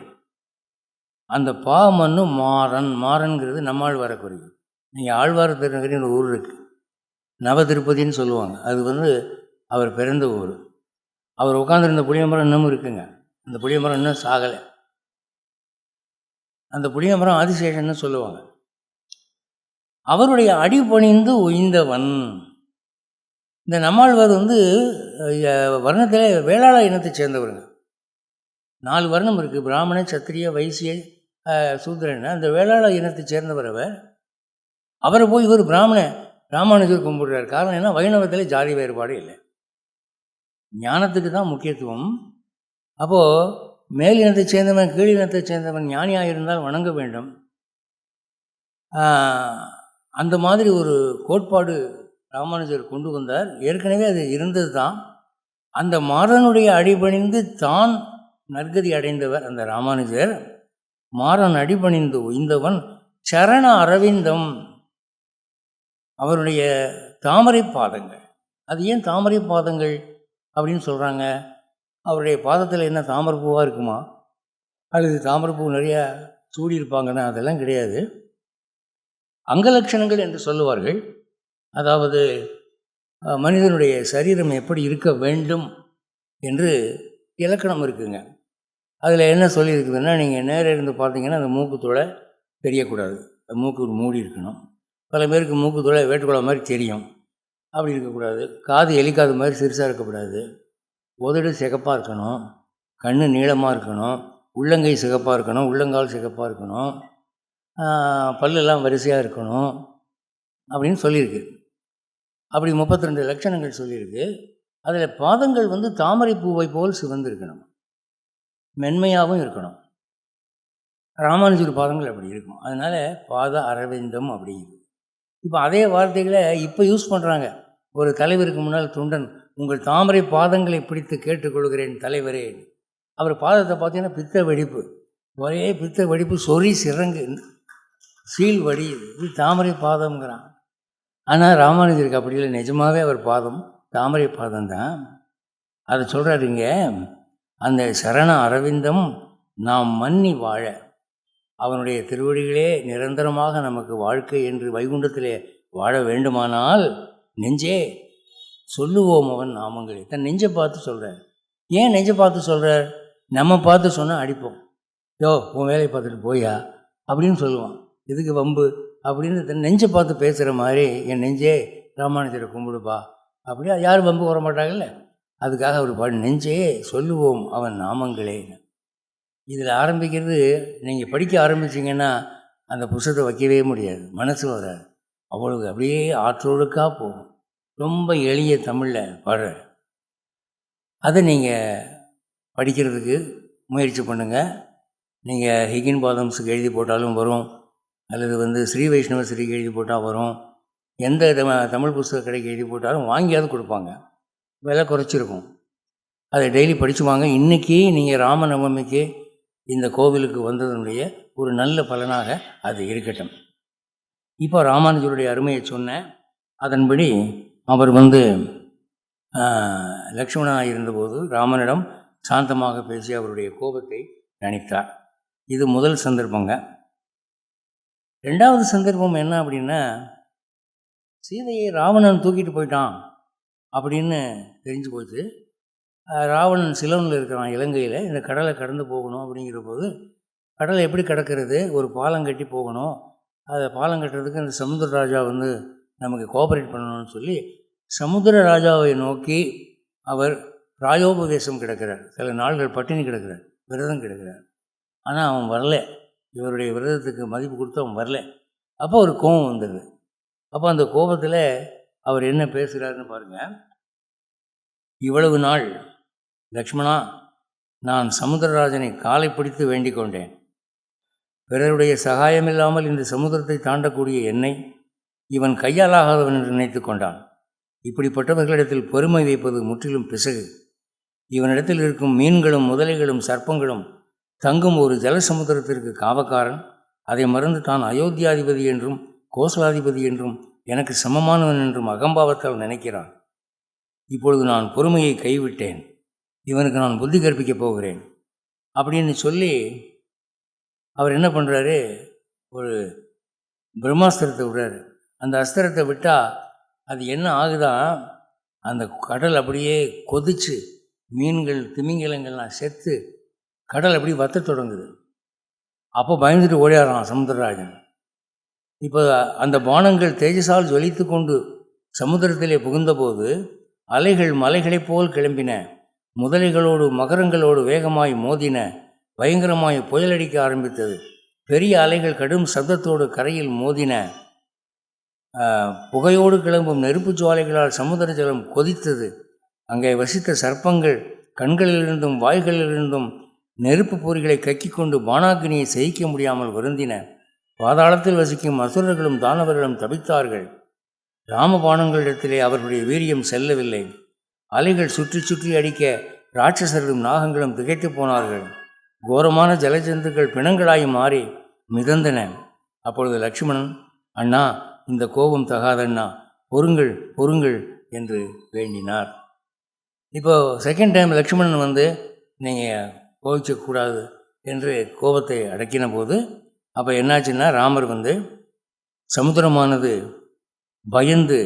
அந்த பாமன்னு மாறன், மாறன்கிறது நம்மாழ்வாரை குறிக்கும். நீங்கள் ஆழ்வார் திருநகரின் ஒரு ஊர் இருக்குது, நவ திருப்பதின்னு சொல்லுவாங்க. அது அவர் பிறந்த ஊர். அவர் உட்காந்துருந்த புளிய மரம் இன்னமும் இருக்குங்க. அந்த புளிய மரம் இன்னும் சாகலை. அந்த புளிய மரம் ஆதிசேஷன்னு சொல்லுவாங்க. அவருடைய அடிபணிந்து உய்ந்தவன். இந்த நம்மாழ்வார் வர்ணத்தில் வேளாள இனத்தை சேர்ந்தவருங்க. 4 வர்ணம் இருக்குது, பிராமண, சத்திரிய, வைசிய, சூத்திரன். அந்த வேளாள இனத்தை சேர்ந்தவர் அவரை போய் இவர் ராமானுஜர் கும்பிடுறார். காரணம் என்ன? வைணவத்தில் ஜாதி வேறுபாடு இல்லை, ஞானத்துக்கு தான் முக்கியத்துவம். அப்போது மேல் இனத்தை சேர்ந்தவன் கீழ் இனத்தை சேர்ந்தவன் ஞானியாக இருந்தால் வணங்க வேண்டும். அந்த மாதிரி ஒரு கோட்பாடு ராமானுஜர் கொண்டு வந்தார். ஏற்கனவே அது இருந்தது தான். அந்த மாறனுடைய அடிபணிந்து தான் நற்கதி அடைந்தவர் அந்த ராமானுஜர். மாறன் அடிபணிந்து உய்ந்தவன் சரண அரவிந்தம், அவருடைய தாமரை பாதங்கள். அது ஏன் தாமரை பாதங்கள் அப்படின்னு சொல்கிறாங்க? அவருடைய பாதத்தில் என்ன தாமரை பூவாக இருக்குமா, அல்லது தாமரை பூ நிறையா சூடியிருப்பாங்கன்னா அதெல்லாம் கிடையாது. அங்கலட்சணங்கள் என்று சொல்லுவார்கள். அதாவது மனிதனுடைய சரீரம் எப்படி இருக்க வேண்டும் என்று இலக்கணம் இருக்குங்க. அதில் என்ன சொல்லியிருக்குதுன்னா, நீங்கள் நேரம் இருந்து பார்த்தீங்கன்னா அந்த மூக்குத்தோலை தெரியக்கூடாது, மூக்கு மூடி இருக்கணும். பல பேருக்கு மூக்குத்தோலை வேட்டுக்கொலை மாதிரி தெரியும், அப்படி இருக்கக்கூடாது. காது எலிக்காது மாதிரி சிறுசாக இருக்கக்கூடாது. உதடு சிகப்பாக இருக்கணும், கண் நீளமாக இருக்கணும், உள்ளங்கை சிகப்பாக இருக்கணும், உள்ளங்கால் சிகப்பாக இருக்கணும், பல்லெல்லாம் வரிசையாக இருக்கணும் அப்படின்னு சொல்லியிருக்கு. அப்படி 32 லட்சணங்கள் சொல்லியிருக்கு. அதில் பாதங்கள் வந்து தாமரை பூவை போல் சிவந்திருக்கணும், மென்மையாகவும் இருக்கணும். ராமானுஜர் பாதங்கள் அப்படி இருக்கும். அதனால் பாத அரவிந்தம் அப்படிங்குது. இப்போ அதே வார்த்தைகளை இப்போ யூஸ் பண்ணுறாங்க. ஒரு தலைவருக்கு முன்னால் தொண்டன், உங்கள் தாமரை பாதங்களை பிடித்து கேட்டுக்கொள்கிறேன் தலைவரே. அவர் பாதத்தை பார்த்தீங்கன்னா பித்த வெடிப்பு, ஒரே பித்த வெடிப்பு, சொறி சிறங்கு, சீல் வடியுது. இது தாமரை பாதம்ங்கிறான். ஆனால் ராமானுஜருக்கு அப்படி இல்லை, நிஜமாகவே அவர் பாதம் தாமரை பாதம்தான். அதை சொல்கிறாருங்க. அந்த சரண அரவிந்தம் நாம் மன்னி வாழ, அவனுடைய திருவடிகளே நிரந்தரமாக நமக்கு வாழ்க்கை என்று வைகுண்டத்திலே வாழ வேண்டுமானால் நெஞ்சே சொல்லுவோம் அவன் நாமங்களே. தன் நெஞ்சை பார்த்து சொல்கிறார். ஏன் நெஞ்சை பார்த்து சொல்கிறார்? நம்ம பார்த்து சொன்னால் அடிப்போம். யோ உன் வேலையை பார்த்துட்டு போயா அப்படின்னு சொல்லுவான். எதுக்கு வம்பு அப்படின்னு தன் நெஞ்சை பார்த்து பேசுகிற மாதிரி, என் நெஞ்சே ராமானுஜரை கும்பிடுப்பா அப்படியே யாரும் வம்பு வர மாட்டாங்கல்ல. அதுக்காக அவர் பாடு, நெஞ்சே சொல்லுவோம் அவன் நாமங்களே. இதில் ஆரம்பிக்கிறது, நீங்கள் படிக்க ஆரம்பிச்சிங்கன்னா அந்த புத்தகத்தை வைக்கவே முடியாது, மனசு வராது. அவ்வளவு அப்படியே ஆற்றோடுக்காக போகும். ரொம்ப எளிய தமிழில் பாடுற. அதை நீங்கள் படிக்கிறதுக்கு முயற்சி பண்ணுங்கள். நீங்கள் ஹிகின் பாதம்ஸுக்கு எழுதி போட்டாலும் வரும், அல்லது ஸ்ரீ வைஷ்ணவ ஸ்ரீக்கு எழுதி போட்டால் வரும். எந்த தமிழ் புத்தக கடைக்கு எழுதி போட்டாலும் வாங்கியாவது கொடுப்பாங்க, விலை குறைச்சிருக்கும். அதை டெய்லி படித்து வாங்க. இன்றைக்கி நீங்கள் ராமநவமிக்கு இந்த கோவிலுக்கு வந்ததனுடைய ஒரு நல்ல பலனாக அது இருக்கட்டும். இப்போ ராமானுஜருடைய அருமையை சொன்னேன். அதன்படி அவர் லக்ஷ்மணனாக இருந்தபோது ராமனிடம் சாந்தமாக பேசி அவருடைய கோபத்தை தணித்தார். இது முதல் சந்தர்ப்பங்க. ரெண்டாவது சந்தர்ப்பம் என்ன அப்படின்னா, சீதையை ராவணன் தூக்கிட்டு போயிட்டான் அப்படின்னு தெரிஞ்சு போச்சு. ராவணன் சிலோனில் இருக்கிறான் இலங்கையில். இந்த கடலை கடந்து போகணும் அப்படிங்கிற போது, கடலை எப்படி கடக்கிறது? ஒரு பாலம் கட்டி போகணும். அதை பாலம் கட்டுறதுக்கு இந்த சமுத்திர ராஜா நமக்கு கோஆப்ரேட் பண்ணணும்னு சொல்லி சமுத்திர ராஜாவை நோக்கி அவர் பிராயோபதேசம் கிடக்கிறார். சில நாள்கள் பட்டினி கிடக்கிறார், விரதம் கிடக்கிறார். ஆனால் அவன் வரல. இவருடைய விரதத்துக்கு மதிப்பு கொடுத்து அவன் வரல. அப்போ ஒரு கோபம் வந்துடுது. அப்போ அந்த கோபத்தில் அவர் என்ன பேசுகிறாருன்னு பாருங்கள். இவ்வளவு நாள் லக்ஷ்மணா, நான் சமுத்திரராஜனை காலை பிடித்து வேண்டிக் கொண்டேன். பிறருடைய சகாயமில்லாமல் இந்த சமுத்திரத்தை தாண்டக்கூடிய என்னை இவன் கையாலாகாதவன் என்று நினைத்து கொண்டான். இப்படிப்பட்டவர்களிடத்தில் பெருமை வைப்பது முற்றிலும் பிசகு. இவனிடத்தில் இருக்கும் மீன்களும் முதலைகளும் சர்ப்பங்களும் தங்கும் ஒரு ஜலசமுத்திரத்திற்கு காவக்காரன். அதை மறந்து தான் அயோத்தியாதிபதி என்றும் கோசலாதிபதி என்றும் எனக்கு சமமானவன் என்றும் அகம்பாவத்தால் நினைக்கிறான். இப்பொழுது நான் பொறுமையை கைவிட்டேன், இவனுக்கு நான் புத்தி கற்பிக்கப் போகிறேன் அப்படின்னு சொல்லி அவர் என்ன பண்ணுறாரு, ஒரு பிரம்மாஸ்திரத்தை விடுறாரு. அந்த அஸ்திரத்தை விட்டால் அது என்ன ஆகுதான், அந்த கடல் அப்படியே கொதித்து மீன்கள் திமிங்கலங்கள்லாம் செத்து கடல் அப்படி வத்த தொடங்குது. அப்போ பயந்துட்டு ஓடியாரான் சமுத்திரராஜன். இப்போ அந்த பானங்கள் தேஜஸால் ஜொலித்து கொண்டு சமுத்திரத்திலே புகுந்தபோது அலைகள் மலைகளைப் போல் கிளம்பின. முதலைகளோடு மகரங்களோடு வேகமாய் மோதின. பயங்கரமாய் புயலடிக்க ஆரம்பித்தது. பெரிய அலைகள் கடும் சப்தத்தோடு கரையில் மோதின. புகையோடு கிளம்பும் நெருப்பு ஜுவாலைகளால் சமுத்திர ஜலம் கொதித்தது. அங்கே வசித்த சர்ப்பங்கள் கண்களிலிருந்தும் வாய்களிலிருந்தும் நெருப்பு பொறிகளை கக்கிக் கொண்டு பானாக்கினியை சகிக்க முடியாமல் வருந்தின. பாதாளத்தில் வசிக்கும் அசுரர்களும் தானவர்களும் தவித்தார்கள். ராமபாணங்களிடத்திலே அவர்களுடைய வீரியம் செல்லவில்லை. அலைகள் சுற்றி சுற்றி அடிக்க ராட்சசர்களும் நாகங்களும் திகைத்து போனார்கள். கோரமான ஜலஜந்துக்கள் பிணங்களாய் மாறி மிதந்தன. அப்பொழுது லக்ஷ்மணன், அண்ணா, இந்த கோபம் தகாதண்ணா, பொறுங்கள் பொறுங்கள் என்று வேண்டினார். இப்போது செகண்ட் டைம் லக்ஷ்மணன் நீங்கள் கோபிக்கக்கூடாது என்று கோபத்தை அடக்கின போது அப்போ என்னாச்சுன்னா, ராமர் சமுத்திரமானது பயந்து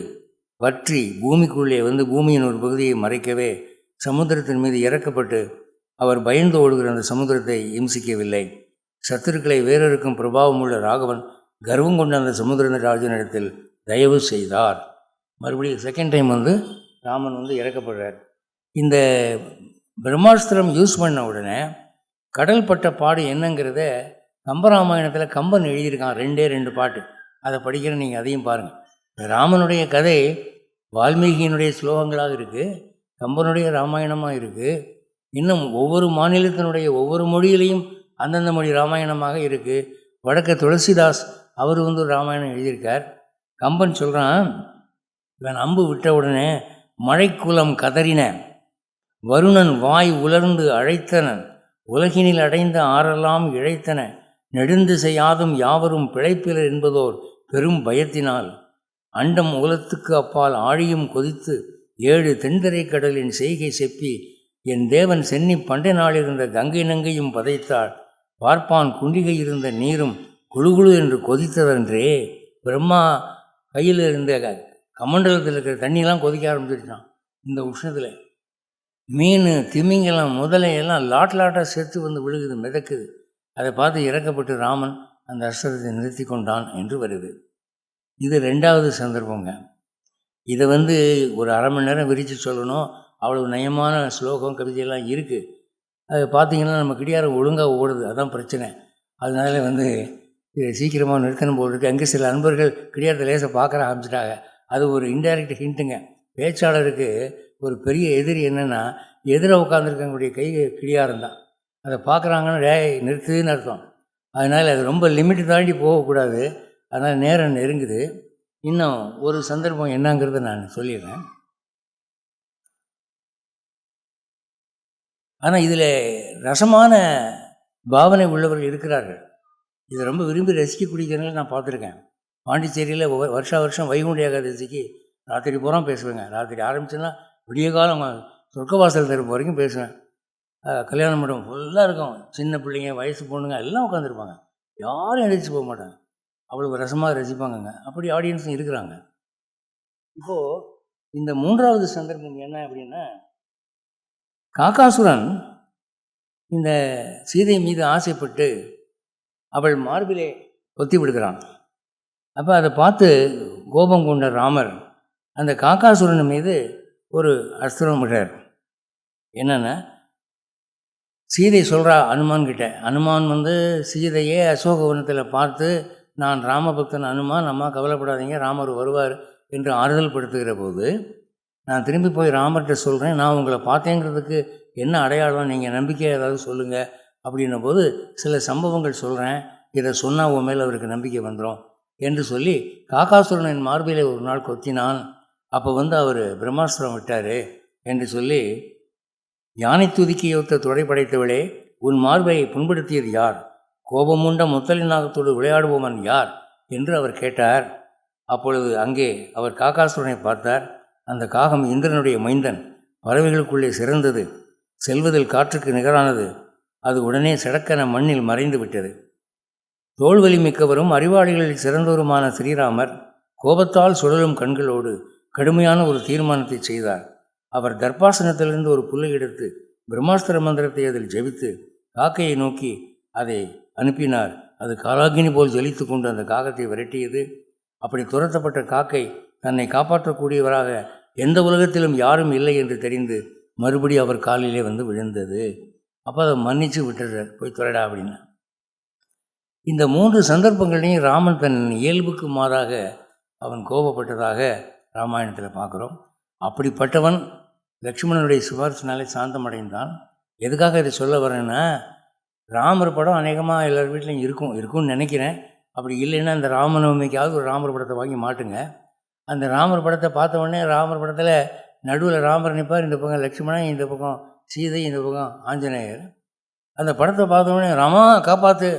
வற்றி பூமிக்குள்ளே பூமியின் ஒரு பகுதியை மறைக்கவே சமுத்திரத்தின் மீது இறக்கப்பட்டு அவர் பயந்து ஓடுகிற அந்த சமுத்திரத்தை இம்சிக்கவில்லை. சத்துருக்களை வேறொருக்கும் பிரபாவமுள்ள ராகவன் கர்வம் கொண்ட அந்த சமுத்திர ராஜனிடத்தில் தயவு செய்தார். மறுபடியும் செகண்ட் டைம் ராமன் இறக்கப்படுறார். இந்த பிரம்மாஸ்திரம் யூஸ் பண்ண உடனே கடல் பட்ட பாடு என்னங்கிறத கம்பராமாயணத்தில் கம்பன் எழுதியிருக்கான். 2 பாட்டு, அதை படிக்கிற நீங்கள் அதையும் பாருங்கள். ராமனுடைய கதை வால்மீகியினுடைய ஸ்லோகங்களாக இருக்குது, கம்பனுடைய ராமாயணமாக இருக்குது. இன்னும் ஒவ்வொரு மாநிலத்தினுடைய ஒவ்வொரு மொழியிலையும் அந்தந்த மொழி ராமாயணமாக இருக்குது. வடக்க துளசிதாஸ் அவர் ராமாயணம் எழுதியிருக்கார். கம்பன் சொல்கிறான், இவன் அம்பு விட்ட உடனே மழைக்குலம் கதறின, வருணன் வாய் உலர்ந்து அழைத்தனன், உலகினில் அடைந்த ஆறெல்லாம் இழைத்தன, நெடுந்திசையாதும் யாவரும் பிழைப்பிலர் என்பதோர் பெரும் பயத்தினால் அண்டம் உலத்துக்கு அப்பால் ஆழியும் கொதித்து 7 தென்திரை கடலின் செய்கை செப்பி என் தேவன் சென்னி பண்டை நாளிருந்த கங்கை நங்கையும் பதைத்தாள், பார்ப்பான் குண்டிகை இருந்த நீரும் குழுகுழு என்று கொதித்ததன்றே. பிரம்மா கையில் இருந்த கமண்டலத்தில் இருக்கிற தண்ணியெல்லாம் கொதிக்க ஆரம்பிச்சிருச்சான். இந்த உஷ்ணத்தில் மீன் திமிங்கலம் முதலையெல்லாம் லாட்டாக சேர்த்து விழுகுது, மிதக்குது. அதை பார்த்து இறக்கப்பட்டு ராமன் அந்த அஸ்திரத்தை நிறுத்தி கொண்டான் என்று வருது. இது 2வது சந்தர்ப்பங்க. இதை ஒரு அரை மணி நேரம் விரித்து சொல்லணும். அவ்வளவு நயமான ஸ்லோகம் கவிதையெல்லாம் இருக்குது. அது பார்த்திங்கன்னா நம்ம கிடியாரம் ஒழுங்காக ஓடுது, அதுதான் பிரச்சனை. அதனால இதை சீக்கிரமாக நிறுத்தணும் போல் இருக்குது. அங்கே சில நண்பர்கள் கிடியாரத்தை லேசை பார்க்குற ஆரம்பிச்சிட்டாங்க. அது ஒரு இன்டைரக்ட் ஹிண்ட்டுங்க. பேச்சாளருக்கு ஒரு பெரிய எதிரி என்னென்னா, எதிராக உட்காந்துருக்கவங்களுடைய கை கிடியாரம் தான். அதை பார்க்குறாங்கன்னா நிறுத்துன்னு அர்த்தம். அதனால் அது ரொம்ப லிமிட்டு தாண்டி போகக்கூடாது. அதனால் நேரம் நெருங்குது. இன்னும் ஒரு சந்தர்ப்பம் என்னங்கிறத நான் சொல்லிடுறேன். ஆனால் இதில் ரசமான பாவனை உள்ளவர்கள் இருக்கிறார்கள். இதை ரொம்ப விரும்பி ரசிக்கக்கூடிய ஜனங்களை நான் பார்த்துருக்கேன். பாண்டிச்சேரியில் வருஷம் வைகுண்ட ஏகாதசிக்கு ராத்திரி பூரா பேசுவேங்க. ராத்திரி ஆரம்பிச்சுன்னா விடிய காலம் சொர்க்கவாசல் தரப்பு வரைக்கும் பேசுவேன். கல்யாண மண்டபம் ஃபுல்லாக இருக்கும். சின்ன பிள்ளைங்க, வயசு பொண்ணுங்க எல்லாம் உட்காந்துருப்பாங்க. யாரும் எழுந்திரிச்சு போக மாட்டாங்க. அவ்வளோ ரசமாக ரசிப்பாங்கங்க. அப்படி ஆடியன்ஸும் இருக்கிறாங்க. இப்போது இந்த 3வது சந்தர்ப்பம் என்ன அப்படின்னா, காகாசுரன் இந்த சீதை மீது ஆசைப்பட்டு அவள் மார்பிலே கொத்தி விடுகிறான். அப்போ அதை பார்த்து கோபம் கொண்ட ராமர் அந்த காகாசுரன் மீது ஒரு அஸ்திரம் விடுறார். என்னென்னா, சீதை சொல்கிறா அனுமான்கிட்ட. அனுமான் சீதையே அசோகவனத்தில் பார்த்து, நான் ராமபக்தன் அனுமான், அம்மா கவலைப்படாதீங்க, ராமர் வருவார் என்று ஆறுதல் படுத்துகிற போது, நான் திரும்பி போய் ராமர்கிட்ட சொல்கிறேன், நான் உங்களை பார்த்தேங்கிறதுக்கு என்ன அடையாளம், நீங்கள் நம்பிக்கை ஏதாவது சொல்லுங்கள் அப்படின்ன போது சில சம்பவங்கள் சொல்கிறேன், இதை சொன்னால் உன் மேலே அவருக்கு நம்பிக்கை வந்துடும் என்று சொல்லி காகாசுரனின் மார்பிலே ஒரு நாள் கொத்தினான். அப்போ அவர் பிரம்மாஸ்திரம் விட்டார் என்று சொல்லி, யானை துதிக்கி யோத்த துடை படைத்தவளே, உன் மார்பை புண்படுத்தியது யார்? கோபமுண்ட முத்தலிநாகத்தோடு விளையாடுபவன் யார் என்று அவர் கேட்டார். அப்பொழுது அங்கே அவர் காகாசுரனை பார்த்தார். அந்த காகம் இந்திரனுடைய மைந்தன், பறவைகளுக்குள்ளே சிறந்தது, செல்வதில் காற்றுக்கு நிகரானது. அது உடனே சடக்கென மண்ணில் மறைந்து விட்டது. தோள்வலி மிக்கவரும் அறிவாளிகளில் சிறந்தவருமான ஸ்ரீராமர் கோபத்தால் சுழலும் கண்களோடு கடுமையான ஒரு தீர்மானத்தை செய்தார். அவர் தர்பாசனத்திலிருந்து ஒரு புல்லை எடுத்து பிரம்மாஸ்திர மந்திரத்தை அதில் ஜெபித்து காக்கையை நோக்கி அதை அனுப்பினார். அது காலாகினி போல் ஜலித்து கொண்டு அந்த காகத்தை விரட்டியது. அப்படி துரத்தப்பட்ட காக்கை தன்னை காப்பாற்றக்கூடியவராக எந்த உலகத்திலும் யாரும் இல்லை என்று தெரிந்து மறுபடி அவர் காலிலே விழுந்தது. அப்போ அதை மன்னிச்சு விட்டுறார், போய் துறடா அப்படின்னு. இந்த 3 சந்தர்ப்பங்களையும் ராமன் தன் இயல்புக்கு மாறாக அவன் கோபப்பட்டதாக ராமாயணத்தில் பார்க்குறோம். அப்படிப்பட்டவன் லக்ஷ்மணனுடைய சிபாரிசினாலே சாந்தமடைந்தான். எதுக்காக இதை சொல்ல வரேன்னா, ராமர் படம் அநேகமாக எல்லார் வீட்லையும் இருக்கும்னு நினைக்கிறேன். அப்படி இல்லைன்னா இந்த ராமநவமிக்காவது ஒரு ராமர் படத்தை வாங்கி மாட்டுங்க. அந்த ராமர் படத்தை பார்த்த உடனே ராமர் படத்தில் நடுவில் ராமர் நிற்பார், இந்த பக்கம் லக்ஷ்மணன், இந்த பக்கம் சீதை, இந்த பக்கம் ஆஞ்சநேயர். அந்த படத்தை பார்த்த உடனே ராமா காப்பாற்று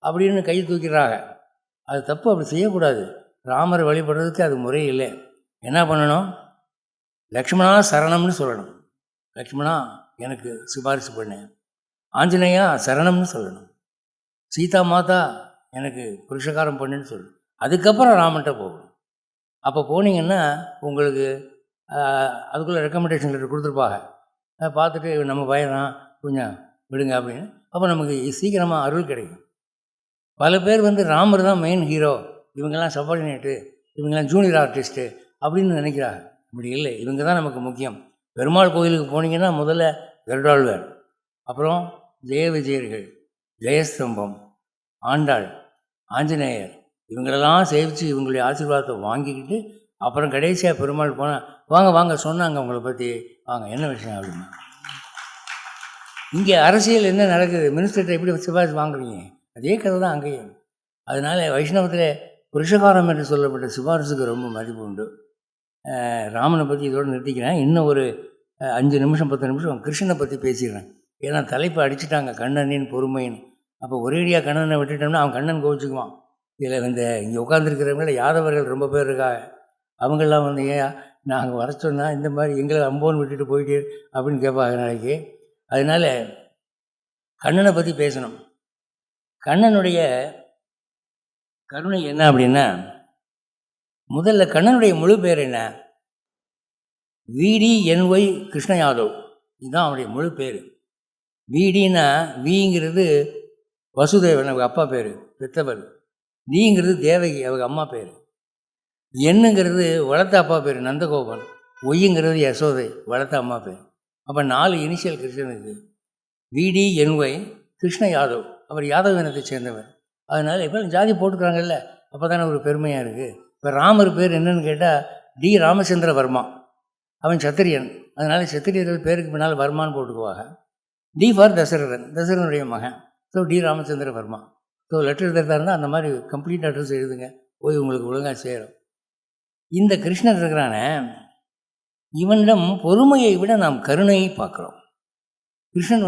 அப்படின்னு கை தூக்கிறாங்க. அது தப்பு, அப்படி செய்யக்கூடாது. ராமரை வழிபடுறதுக்கு அது முறை இல்லை. என்ன பண்ணணும்? லக்ஷ்மணா சரணம்னு சொல்லணும். லக்ஷ்மணா எனக்கு சிபாரிசு பண்ணேன், ஆஞ்சநேயா சரணம்னு சொல்லணும், சீதா மாதா எனக்கு புருஷகாரம் பண்ணுன்னு சொல்லணும். அதுக்கப்புறம் ராமன்ட்ட போகணும். அப்போ போனீங்கன்னா உங்களுக்கு அதுக்குள்ளே ரெக்கமெண்டேஷன் லெட்டர் கொடுத்துருப்பாங்க. அதை பார்த்துட்டு நம்ம பையன் கொஞ்சம் விடுங்க அப்படின்னு. அப்போ நமக்கு சீக்கிரமாக அருள் கிடைக்கும். பல பேர் ராமர் தான் மெயின் ஹீரோ, இவங்கெல்லாம் சப்பார்டினேட்டு, இவங்கெல்லாம் ஜூனியர் ஆர்டிஸ்ட்டு அப்படின்னு நினைக்கிறாங்க. அப்படி இல்லை, இவங்க தான் நமக்கு முக்கியம். பெருமாள் கோயிலுக்கு போனீங்கன்னா முதல்ல கருடாழ்வார், அப்புறம் ஜெய விஜயர்கள், ஜெயஸ்தம்பம், ஆண்டாள், ஆஞ்சநேயர், இவங்களெல்லாம் சேவித்து இவங்களுடைய ஆசீர்வாதத்தை வாங்கிக்கிட்டு அப்புறம் கடைசியாக பெருமாள் போனால் வாங்க வாங்க சொன்னாங்க உங்களை பற்றி, வாங்க என்ன விஷயம் அப்படின்னு. இங்கே அரசியல் என்ன நடக்குது, மினிஸ்டர்கிட்ட எப்படி சிபாரிசு வாங்குறீங்க, அதே கதை தான் அங்கேயும். அதனால் வைஷ்ணவத்தில் புருஷகாரம் என்று சொல்லப்பட்ட சிபாரிசுக்கு ரொம்ப மதிப்பு உண்டு. ராமனை பற்றி இதோடு நிறுத்திக்கிறேன். இன்னும் ஒரு 5 நிமிஷம் 10 நிமிஷம் கிருஷ்ணனை பற்றி பேசிடுறேன். ஏன்னா தலைப்பை அடிச்சுட்டாங்க, கண்ணனின் பொறுமைன்னு. அப்போ ஒரேடியாக கண்ணனை விட்டுட்டோம்னா அவன் கண்ணன் கோவிச்சுக்குவான். இதில் இங்கே உட்காந்துருக்கிறவங்கள யாதவர்கள் ரொம்ப பேர் இருக்காங்க. அவங்கெல்லாம் ஏன் நாங்கள் வர சொன்னால் இந்த மாதிரி எங்களை அம்போன்னு விட்டுட்டு போயிட்டு அப்படின்னு கேட்பாங்க நாளைக்கு. அதனால் கண்ணனை பற்றி பேசணும். கண்ணனுடைய கருணை என்ன அப்படின்னா, முதல்ல கண்ணனுடைய முழு பேர் என்ன? VDNY கிருஷ்ண யாதவ், இதுதான் அவனுடைய முழு பேர். VDன்னா விங்கிறது வசுதேவன் அவங்க அப்பா பேர், பெத்தவர். டிங்கிறது தேவகி அவங்க அம்மா பேர். என்னங்கிறது வளர்த்த அப்பா பேர் நந்தகோபன். ஒய்ங்கிறது யசோதை வளர்த்த அம்மா பேர். அப்போ 4 இனிஷியல் கிருஷ்ணனுக்கு. VDNY கிருஷ்ண யாதவ், அவர் யாதவ இனத்தை சேர்ந்தவர். அதனால் இப்போ ஜாதி போட்டுக்கிறாங்கல்ல, அப்போ தானே ஒரு பெருமையாக இருக்குது. இப்போ ராமர் பேர் என்னன்னு கேட்டால் டி ராமச்சந்திர வர்மா, அவன் சத்திரியன். அதனால் சத்திரியர்கள் பேருக்கு பின்னால் வர்மான்னு போட்டுக்குவாங்க. டி ஃபார் தசரதன், தசரனுடைய மகன். So D Ramachandra Varma. So letter எழுதுறதா இருந்தால் அந்த மாதிரி கம்ப்ளீட் அட்ரஸ் எழுதுங்க, போய் உங்களுக்கு ஒழுங்காக சேரும். இந்த கிருஷ்ணன் இருக்கிறான, இவனிடம் பொறுமையை விட நாம் கருணையை பார்க்குறோம். கிருஷ்ணன்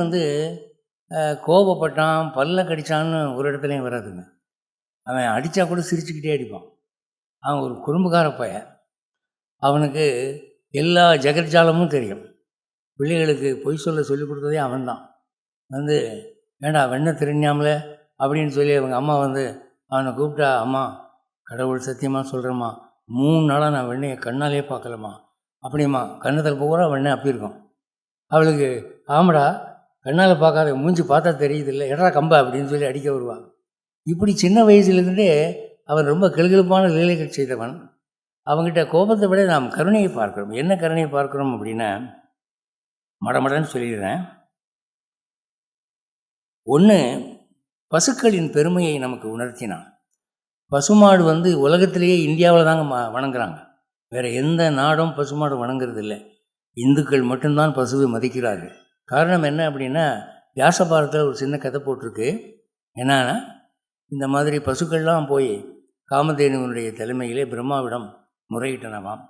கோபப்பட்டான், பல்ல கடிச்சான்னு ஒரு இடத்துலையும் வராதுங்க. அவன் அடித்தா கூட சிரிச்சுக்கிட்டே அடிப்பான். அவன் ஒரு குறும்புக்கார பையன். அவனுக்கு எல்லா ஜெகஜாலமும் தெரியும். பிள்ளைகளுக்கு பொய் சொல்லிக் கொடுத்ததே அவன்தான். வேண்டா வெண்ணை தெரிஞ்சாமல அப்படின்னு சொல்லி அவங்க அம்மா அவனை கூப்பிட்டா, அம்மா கடவுள் சத்தியமாக சொல்கிறேம்மா, 3 நாளாக நான் வெண்ணையை கண்ணாலே பார்க்கலம்மா. அப்படிம்மா கண்ணத்தில் பூரா வெண்ணெய் அப்பியிருக்கும். அவளுக்கு ஆமாடா கண்ணால் பார்க்காத, மூஞ்சி பார்த்தா தெரியுது இல்லை, எடா கம்பா அப்படின்னு சொல்லி அடிக்க வருவான். இப்படி சின்ன வயசுலேருந்தே அவன் ரொம்ப கிளுகிழுப்பான லீலைகள் செய்தவன். அவங்ககிட்ட கோபத்தை விட நாம் கருணையை பார்க்கிறோம். என்ன கருணையை பார்க்குறோம் அப்படின்னா, மடமடன்னு சொல்லிடுறேன். ஒன்று, பசுக்களின் பெருமையை நமக்கு உணர்த்தினான். பசுமாடு உலகத்திலேயே இந்தியாவில் தாங்க வணங்குறாங்க. வேறு எந்த நாடும் பசுமாடு வணங்குறது இல்லை. இந்துக்கள் மட்டும்தான் பசுவை மதிக்கிறார்கள். காரணம் என்ன அப்படின்னா, வியாசபாரத்தில் ஒரு சின்ன கதை போட்டிருக்கு. என்னன்னா, இந்த மாதிரி பசுக்கள்லாம் போய் காமதேனுவனுடைய தலைமையிலே பிரம்மாவிடம் முறையிட்டனவாம்.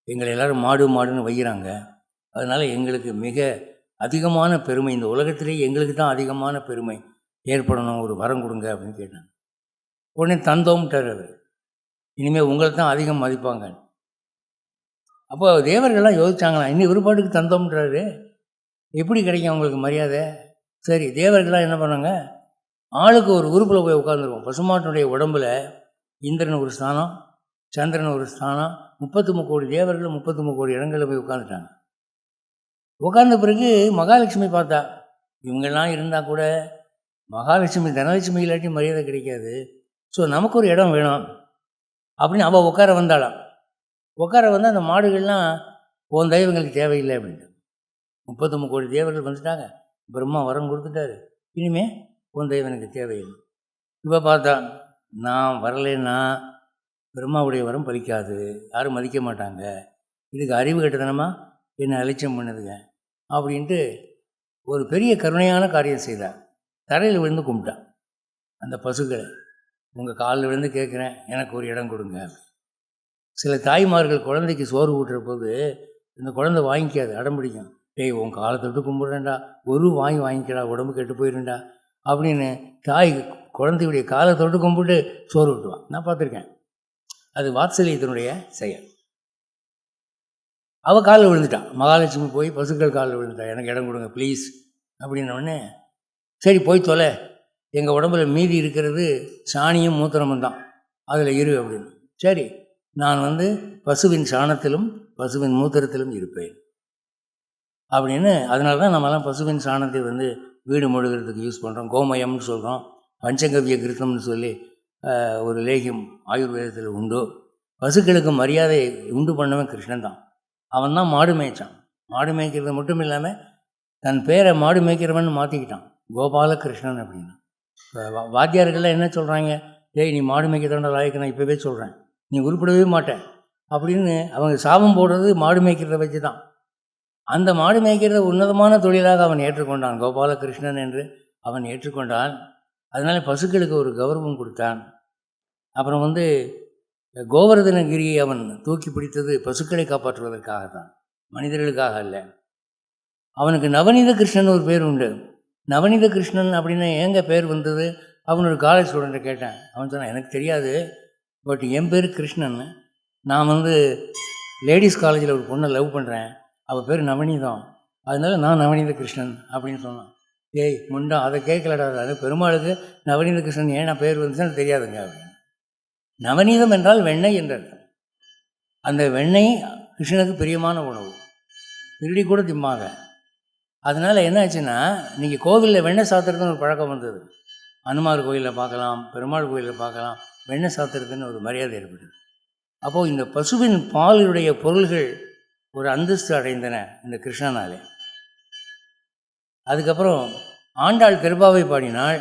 எங்களை எல்லோரும் மாடு மாடுன்னு வைக்கிறாங்க, அதனால் எங்களுக்கு மிக அதிகமான பெருமை, இந்த உலகத்திலேயே எங்களுக்கு தான் அதிகமான பெருமை ஏற்படணும், ஒரு வரம் கொடுங்க அப்படின்னு கேட்டாங்க. உடனே தந்தோம்ட்டார் அவர். இனிமேல் உங்களை தான் அதிகம் மதிப்பாங்க. அப்போ தேவர்கள்லாம் யோசிச்சாங்களாம், இன்னும் ஒருபாட்டுக்கு தந்தோம்ன்றாரு, எப்படி கிடைக்கும் அவங்களுக்கு மரியாதை? சரி, தேவர்கள்லாம் என்ன பண்ணாங்க, ஆளுக்கு ஒரு உறுப்பில் போய் உட்காந்துருவோம். பசுமாட்டினுடைய உடம்பில் இந்திரன் ஒரு ஸ்தானம், சந்திரன் ஒரு ஸ்தானம், 33 கோடி தேவர்கள் 33 கோடி இடங்களில் போய் உட்காந்துட்டாங்க. உட்கார்ந்த பிறகு மகாலட்சுமி பார்த்தா, இவங்கெல்லாம் இருந்தால் கூட மகாலட்சுமி தனலட்சுமி இல்லாட்டி மரியாதை கிடைக்காது, ஸோ நமக்கு ஒரு இடம் வேணும் அப்படின்னு அவள் உட்கார வந்தாளாம். உட்கார அந்த மாடுகள்லாம் உன் தெய்வங்களுக்கு தேவையில்லை அப்படின்ட்டு. 33 கோடி தேவர்கள் வந்துட்டாங்க, பிரம்மா வரம் கொடுத்துட்டாரு, இனிமேல் உன் தெய்வனுக்கு தேவையில்லை. இப்போ பார்த்தா, நான் வரலைன்னா பிரம்மாவுடைய வரம் பலிக்காது, யாரும் மதிக்க மாட்டாங்க, இதுக்கு அறிவு கட்டுத்தனமாக என்னை அலட்சியம் பண்ணுதுங்க அப்படின்ட்டு ஒரு பெரிய கருணையான காரியம் செய்தார். தரையில் விழுந்து கும்பிட்டான் அந்த பசுக்களை. உங்கள் காலில் விழுந்து கேட்குறேன், எனக்கு ஒரு இடம் கொடுங்க. சில தாய்மார்கள் குழந்தைக்கு சோறு ஊட்டுற போது இந்த குழந்தை வாங்கிக்காது, அடம் பிடிக்கும். டேய் உன் காலை தொட்டு கும்பிட்றேன்டா, ஒரு வாங்கிக்கடா, உடம்பு கெட்டு போயிடும்டா அப்படின்னு தாய் குழந்தையுடைய காலை தொட்டு கும்பிட்டு சோறு ஊட்டுவான். நான் பார்த்துருக்கேன். அது வாத்சல்யத்தினுடைய செயல். அவள் காலில் விழுந்துட்டான். மகாலட்சுமி போய் பசுக்கள் காலில் விழுந்துட்டான், எனக்கு இடம் கொடுங்க ப்ளீஸ் அப்படின்னோடனே, சரி போய் தொலை, எங்கள் உடம்புல மீதி இருக்கிறது சாணியும் மூத்திரமும் தான், அதில் இரு அப்படின்னு. சரி, நான் பசுவின் சாணத்திலும் பசுவின் மூத்திரத்திலும் இருப்பேன் அப்படின்னு. அதனால தான் நம்மலாம் பசுவின் சாணத்தை வீடு மொழுகிறதுக்கு யூஸ் பண்ணுறோம். கோமயம்னு சொல்கிறோம். பஞ்சகவ்ய கிருத்தம்னு சொல்லி ஒரு லேகியம் ஆயுர்வேதத்தில் உண்டு. பசுக்களுக்கு மரியாதை உண்டு பண்ணவன் கிருஷ்ணன் தான். அவன் தான் மாடு மேய்ச்சான். மாடு மேய்க்கிறது மட்டும் இல்லாமல் தன் பேரை மாடு மேய்க்கிறவன் மாற்றிக்கிட்டான், கோபாலகிருஷ்ணன் அப்படின்னு. வாத்தியார்கள்லாம் என்ன சொல்கிறாங்க, டேய் நீ மாடு மேய்க்க தாண்ட லாய்க்கு, நான் இப்போவே சொல்கிறேன், நீ உருப்படவே மாட்டேன் அப்படின்னு அவங்க சாபம் போடுறது மாடு மேய்க்கிறத வச்சு தான். அந்த மாடு மேய்க்கிறத உன்னதமான தொழிலாக அவன் ஏற்றுக்கொண்டான், கோபாலகிருஷ்ணன் என்று அவன் ஏற்றுக்கொண்டான். அதனால் பசுக்களுக்கு ஒரு கௌரவம் கொடுத்தான். அப்புறம் கோவர்தனகிரியை அவன் தூக்கி பிடித்தது பசுக்களை காப்பாற்றுவதற்காக தான், மனிதர்களுக்காக அல்ல. அவனுக்கு நவநீத கிருஷ்ணன் ஒரு பேர் உண்டு. நவநீத கிருஷ்ணன் அப்படின்னு ஏங்க பேர் வந்தது? அவன் ஒரு காலேஜ் ஸ்டூடெண்ட்டை கேட்டேன். அவன் சொன்னான், எனக்கு தெரியாது, பட் என் பேர் கிருஷ்ணன், நான் லேடிஸ் காலேஜில் ஒரு பொண்ணை லவ் பண்ணுறேன், அவள் பேர் நவநீதம், அதனால நான் நவநீத கிருஷ்ணன் அப்படின்னு சொன்னான். ஏய் முண்டா, அதை கேட்கலடா, அது பெருமாளுக்கு நவநீத கிருஷ்ணன் ஏன் நான் பேர் வந்துச்சுன்னு தெரியாதுங்க அப்படின்னு. நவநீதம் என்றால் வெண்ணெய் என்ற அர்த்தம். அந்த வெண்ணெய் கிருஷ்ணனுக்கு பிரியமான உணவு, திருடி கூட திம்மாத. அதனால் என்ன ஆச்சுன்னா, இன்றைக்கி கோவிலில் வெண்ணெய் சாத்துறதுன்னு ஒரு பழக்கம் வந்தது. அனுமார் கோயிலில் பார்க்கலாம், பெருமாள் கோயிலில் பார்க்கலாம், வெண்ணெய் சாத்துறதுன்னு ஒரு மரியாதை ஏற்படுது. அப்போது இந்த பசுவின் பாலுடைய பொருள்கள் ஒரு அந்தஸ்து அடைந்தன இந்த கிருஷ்ணனாலே. அதுக்கப்புறம் ஆண்டாள் திருப்பாவை பாடினாள்,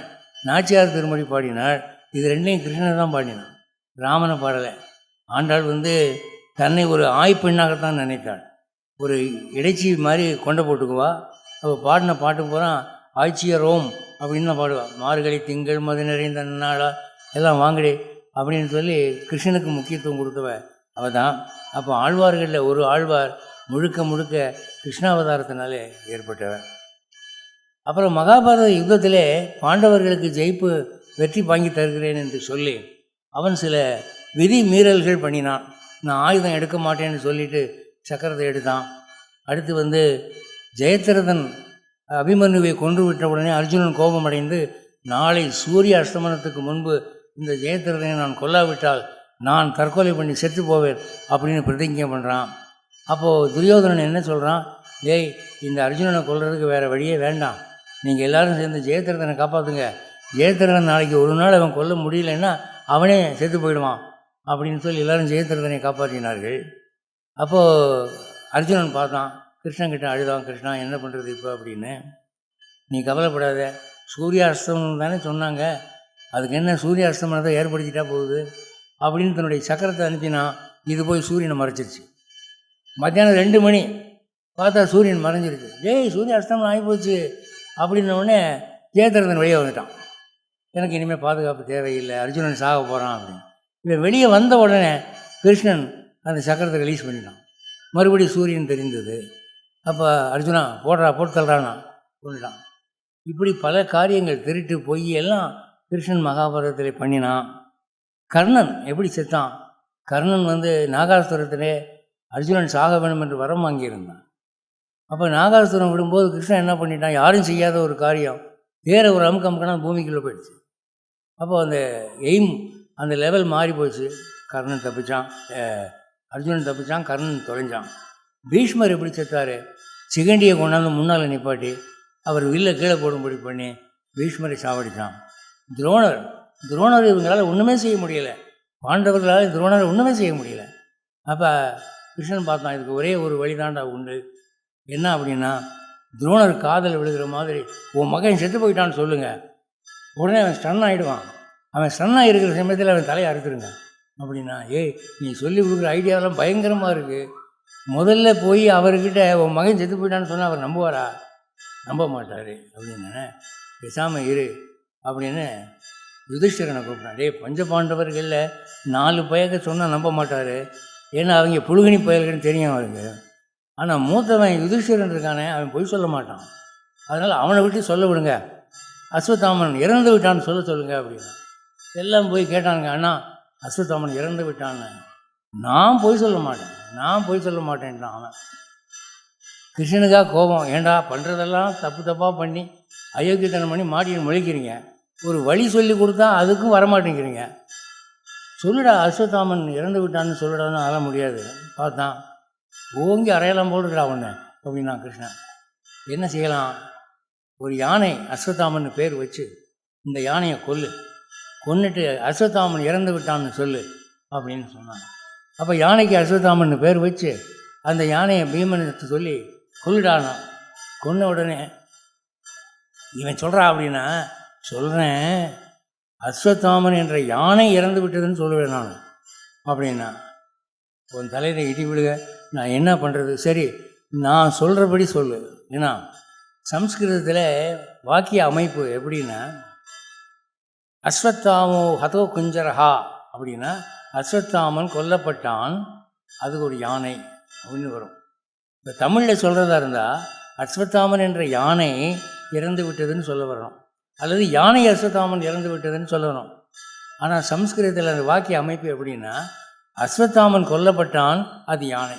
நாச்சியார் திருமொழி பாடினாள். இது ரெண்டையும் கிருஷ்ணன் தான் பாடினான், ராமனை பாடலை. ஆண்டாள் தன்னை ஒரு ஆய்ப்பெண்ணாகத்தான் நினைத்தாள். ஒரு இடைச்சி மாதிரி கொண்டை போட்டுக்குவா. அவள் பாடின பாட்டு பூரா ஆய்ச்சிய ரோம் அப்படின்னு தான் பாடுவாள். மார்கழி திங்கள் மது நிறைந்த நாளா எல்லாம் வாங்கடி அப்படின்னு சொல்லி கிருஷ்ணனுக்கு முக்கியத்துவம் கொடுத்தவ அவள் தான். அப்போ ஆழ்வார்களில் ஒரு ஆழ்வார் முழுக்க முழுக்க கிருஷ்ணாவதாரத்தினாலே ஏற்பட்டவன். அப்புறம் மகாபாரத யுத்தத்திலே பாண்டவர்களுக்கு ஜெயிப்பு வெற்றி வாங்கி தருகிறேன் என்று சொல்லி அவன் சில விதி மீறல்கள் பண்ணினான். நான் ஆயுதம் எடுக்க மாட்டேன்னு சொல்லிட்டு சக்கரத்தை எடுத்தான். அடுத்து ஜெயத்ரதன் அபிமன்யுவை கொன்று விட்ட உடனே அர்ஜுனன் கோபம் அடைந்து, நாளை சூரிய அஸ்தமனத்துக்கு முன்பு இந்த ஜெயத்ரதனை நான் கொல்லாவிட்டால் நான் தற்கொலை பண்ணி செத்து போவேன் அப்படின்னு பிரதிஜை பண்ணுறான். அப்போது துரியோதனன் என்ன சொல்கிறான், ஏய் இந்த அர்ஜுனனை கொல்றதுக்கு வேறு வழியே வேண்டாம், நீங்கள் எல்லோரும் சேர்ந்து ஜெயத்ரதனை காப்பாற்றுங்க, ஜெயத்ரதன் நாளைக்கு ஒரு நாள் அவன் கொல்ல முடியலன்னா அவனே செத்து போயிடுவான் அப்படின்னு சொல்லி எல்லோரும் ஜெயத்ரதனை காப்பாற்றினார்கள். அப்போது அர்ஜுனன் பார்த்தான், கிருஷ்ணன்கிட்ட அழுதான், கிருஷ்ணா என்ன பண்ணுறது இப்போ அப்படின்னு. நீ கவலைப்படாத, சூரிய அஸ்தமனம் தானே சொன்னாங்க, அதுக்கு என்ன சூரிய அஸ்தமனத்தை ஏற்படுத்திட்டா போகுது அப்படின்னு தன்னுடைய சக்கரத்தை அனுப்பினான். இது போய் சூரியனை மறைச்சிருச்சு. மத்தியானம் 2 மணி பார்த்தா சூரியன் மறைஞ்சிருச்சு. டேய் சூரிய அஸ்தமனம் ஆகிப்போச்சு அப்படின்னோடனே ஜெயத்ரதன் வெளியே வந்துட்டான். எனக்கு இனிமேல் பாதுகாப்பு தேவையில்லை, அர்ஜுனன் சாக போகிறான் அப்படின்னு. இவன் வெளியே வந்த உடனே கிருஷ்ணன் அந்த சக்கரத்தை ரிலீஸ் பண்ணிட்டான். மறுபடியும் சூரியன் தெரிந்தது. அப்போ அர்ஜுனா போட்டு தள்ளுறானா, கொண்டுட்டான். இப்படி பல காரியங்கள், திருட்டு பொய் எல்லாம் கிருஷ்ணன் மகாபாரதத்தில் பண்ணினான். கர்ணன் எப்படி செத்தான்? கர்ணன் நாகாசுரத்திலே அர்ஜுனன் சாக வேணும் என்று வரம் வாங்கியிருந்தான். அப்போ நாகாசுரம் விடும்போது கிருஷ்ணன் என்ன பண்ணிட்டான், யாரும் செய்யாத ஒரு காரியம், வேற ஒரு அமுக்கம்னா பூமிக்குள்ளே போயிடுச்சு. அப்போ அந்த எய்ம், அந்த லெவல் மாறி போச்சு. கர்ணன் தப்பிச்சான், அர்ஜுனன் தப்பிச்சான், கர்ணன் தொலைஞ்சான். பீஷ்மர் எப்படி செத்தார்? சிகண்டியை கொண்டாந்து முன்னால் நிப்பாட்டி அவர் வில்லை கீழே போடும்படி பண்ணி பீஷ்மரை சாவடித்தான். துரோணர் இவங்களால் ஒன்றுமே செய்ய முடியலை, பாண்டவர்களால் துரோணரை ஒன்றுமே செய்ய முடியலை. அப்போ கிருஷ்ணன் பார்த்தான், இதுக்கு ஒரே ஒரு வழிதாண்டா உண்டு. என்ன அப்படின்னா, துரோணர் காதல் விழுகிற மாதிரி உன் மகன் செத்து போயிட்டான்னு சொல்லுங்கள், உடனே அவன் ஸ்டன் ஆகிடுவான். அவன் ஸ்டன் ஆகிருக்கிற சமயத்தில் அவன் தலையை அறுத்துருங்க அப்படின்னா, ஏய் நீ சொல்லி கொடுக்குற ஐடியாவெல்லாம் பயங்கரமாக இருக்குது, முதல்ல போய் அவர்கிட்ட உன் மகன் செத்து போயிட்டான்னு சொன்னால் அவர் நம்புவாரா? நம்ப மாட்டார் அப்படின்னு. பேசாமல் இரு அப்படின்னு யுதிஷ்டிரனை கூப்பிட்டான். டே பஞ்ச பாண்டவர்களில் 4 பயக்க சொன்னால் நம்ப மாட்டார், ஏன்னா அவங்க புழுகினி பயல்கள்னு தெரியும் அவருக்கு. ஆனால் மூத்தவன் யுதிஷ்டிரன் இருக்கானே, அவன் பொய் சொல்ல மாட்டான். அதனால் அவனை விட்டு சொல்ல விடுங்க, அஸ்வத்தாமன் இறந்து விட்டான்னு சொல்லுங்க அப்படின்னா. எல்லாம் போய் கேட்டானுங்க, அண்ணா அஸ்வத்தாமன் இறந்து விட்டான்னு. நான் பொய் சொல்ல மாட்டேன்ட்டான் அவன். கிருஷ்ணனுக்காக கோபம், ஏண்டா பண்ணுறதெல்லாம் தப்பாக பண்ணி அயோக்கியத்தனம் பண்ணி மாட்டின்னு முழிக்கிறீங்க, ஒரு வழி சொல்லி கொடுத்தா அதுக்கும் வரமாட்டேங்கிறீங்க, சொல்லுடா அஸ்வத்தாமன் இறந்து விட்டான்னு சொல்லுடான்னு ஆள முடியாது. பார்த்தான், ஓங்கி அறையெல்லாம் போட்டுக்கிறா ஒன்று அப்படின்னா கிருஷ்ணன். என்ன செய்யலாம்? ஒரு யானை அஸ்வத்தாமன் பேர் வச்சு இந்த யானையை கொன்னுட்டு அஸ்வத்தாமன் இறந்து விட்டான்னு சொல்லு அப்படின்னு சொன்னான். அப்போ யானைக்கு அஸ்வத்தாமன் பேர் வச்சு அந்த யானையை பீமனுக்கு சொல்லி கொல்லுடானா. கொன்ன உடனே இவன் சொல்கிறா அப்படின்னா, சொல்கிறேன் அஸ்வத்தாமன் என்ற யானை இறந்து விட்டதுன்னு சொல்லுவேன் நான் அப்படின்னா. உன் தலையில் இடி விழுக, நான் என்ன பண்ணுறது? சரி, நான் சொல்கிறபடி சொல்லு. ஏன்னா சம்ஸ்கிருதத்தில் வாக்கிய அமைப்பு எப்படின்னா, அஸ்வத்தாமோ ஹதோ குஞ்சரஹா அப்படின்னா அஸ்வத்தாமன் கொல்லப்பட்டான், அது ஒரு யானை அப்படின்னு வரும். இப்போ தமிழில் சொல்கிறதா இருந்தால் அஸ்வத்தாமன் என்ற யானை இறந்து விட்டதுன்னு சொல்ல வரணும், அல்லது யானை அஸ்வத்தாமன் இறந்து விட்டதுன்னு சொல்லணும். ஆனால் சம்ஸ்கிருதத்தில் அந்த வாக்கிய அமைப்பு எப்படின்னா, அஸ்வத்தாமன் கொல்லப்பட்டான், அது யானை.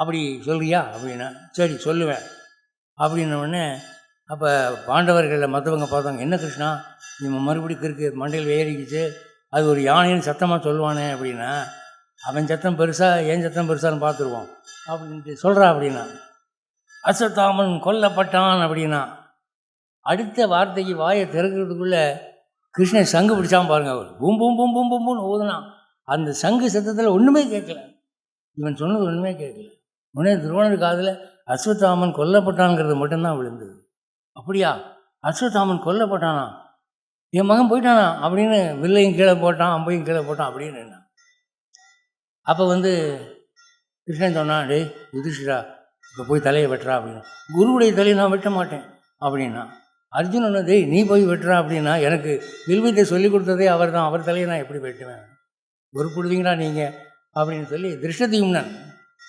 அப்படி சொல்றியா அப்படின்னா, சரி சொல்லுவேன் அப்படின்னோடனே. அப்போ பாண்டவர்களில் மற்றவங்க பார்த்தாங்க, என்ன கிருஷ்ணா இவன் மறுபடி கிறுக்கு மண்டையில் ஏறிக்கிச்சு, அது ஒரு யானைன்னு சத்தமாக சொல்லுவானே அப்படின்னா, அவன் சத்தம் பெருசா என் சத்தம் பெருசான்னு பார்த்துருவோம் அப்படின்ட்டு சொல்கிறா அப்படின்னா. அஸ்வத்தாமன் கொல்லப்பட்டான் அப்படின்னா அடுத்த வார்த்தைக்கு வாயை திறக்கிறதுக்குள்ளே கிருஷ்ணன் சங்கு பிடிச்சான் பாருங்க. அவர் பூம் பூம் பூம் பூம் பூம்னு ஊதுனான். அந்த சங்கு சத்தத்தில் ஒன்றுமே கேட்கல, இவன் சொன்னது ஒன்றுமே கேட்கல. உடனே துரோணர் காதில் அஸ்வத்தாமன் கொல்லப்பட்டான்ங்கிறது மட்டும்தான் விழுந்தது. அப்படியா, அஸ்வத்தாமன் கொல்லப்பட்டானா, என் மகன் போயிட்டானா அப்படின்னு வில்லையும் கீழே போட்டான், அம்பையும் கீழே போட்டான் அப்படின்னு. அப்போ கிருஷ்ணன் சொன்னான், டேய் யுதிஷ்டிரா இப்போ போய் தலையை வெட்டுறா அப்படின்னா. குருவுடைய தலையை நான் வெட்ட மாட்டேன் அப்படின்னா. அர்ஜுனன் டேய் நீ போய் வெட்டுறா அப்படின்னா, எனக்கு வில்வித்தை சொல்லிக் கொடுத்ததே அவர் தான், அவர் தலையை நான் எப்படி வெட்டுவேன், பொறுப்புடுவீங்களா நீங்கள் அப்படின்னு சொல்லி திருஷ்டத்யும்னன்,